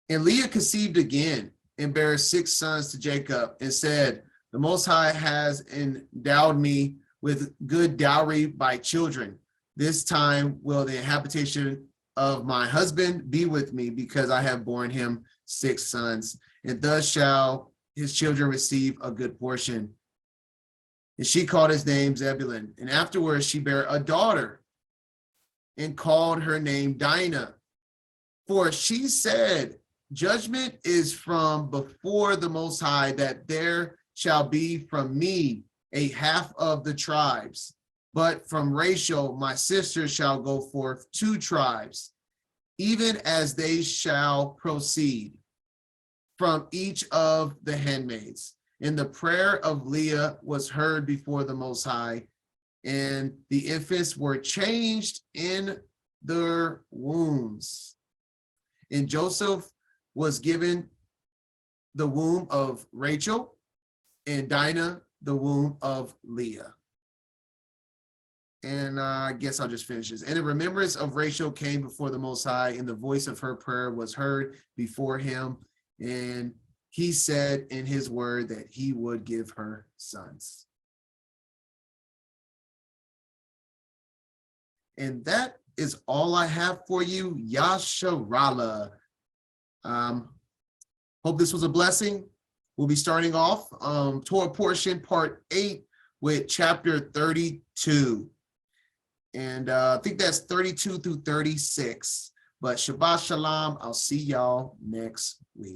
A: And Leah conceived again and bare 6 sons to Jacob and said, the Most High has endowed me with good dowry by children. This time will the habitation of my husband be with me, because I have borne him 6 sons, and thus shall his children receive a good portion. And she called his name Zebulun. And afterwards she bare a daughter and called her name Dinah. For she said, judgment is from before the Most High, that there shall be from me a half of the tribes. But from Rachel, my sister, shall go forth 2 tribes, even as they shall proceed from each of the handmaids. And the prayer of Leah was heard before the Most High, and the infants were changed in their wombs. And Joseph was given the womb of Rachel, and Dinah the womb of Leah. And I guess I'll just finish this. And the remembrance of Rachel came before the Most High, and the voice of her prayer was heard before him. And he said in his word that he would give her sons. And that is all I have for you, Yasharallah. Hope this was a blessing. We'll be starting off Torah portion part 8 with chapter 32. And I think that's 32 through 36. But Shabbat Shalom. I'll see y'all next week.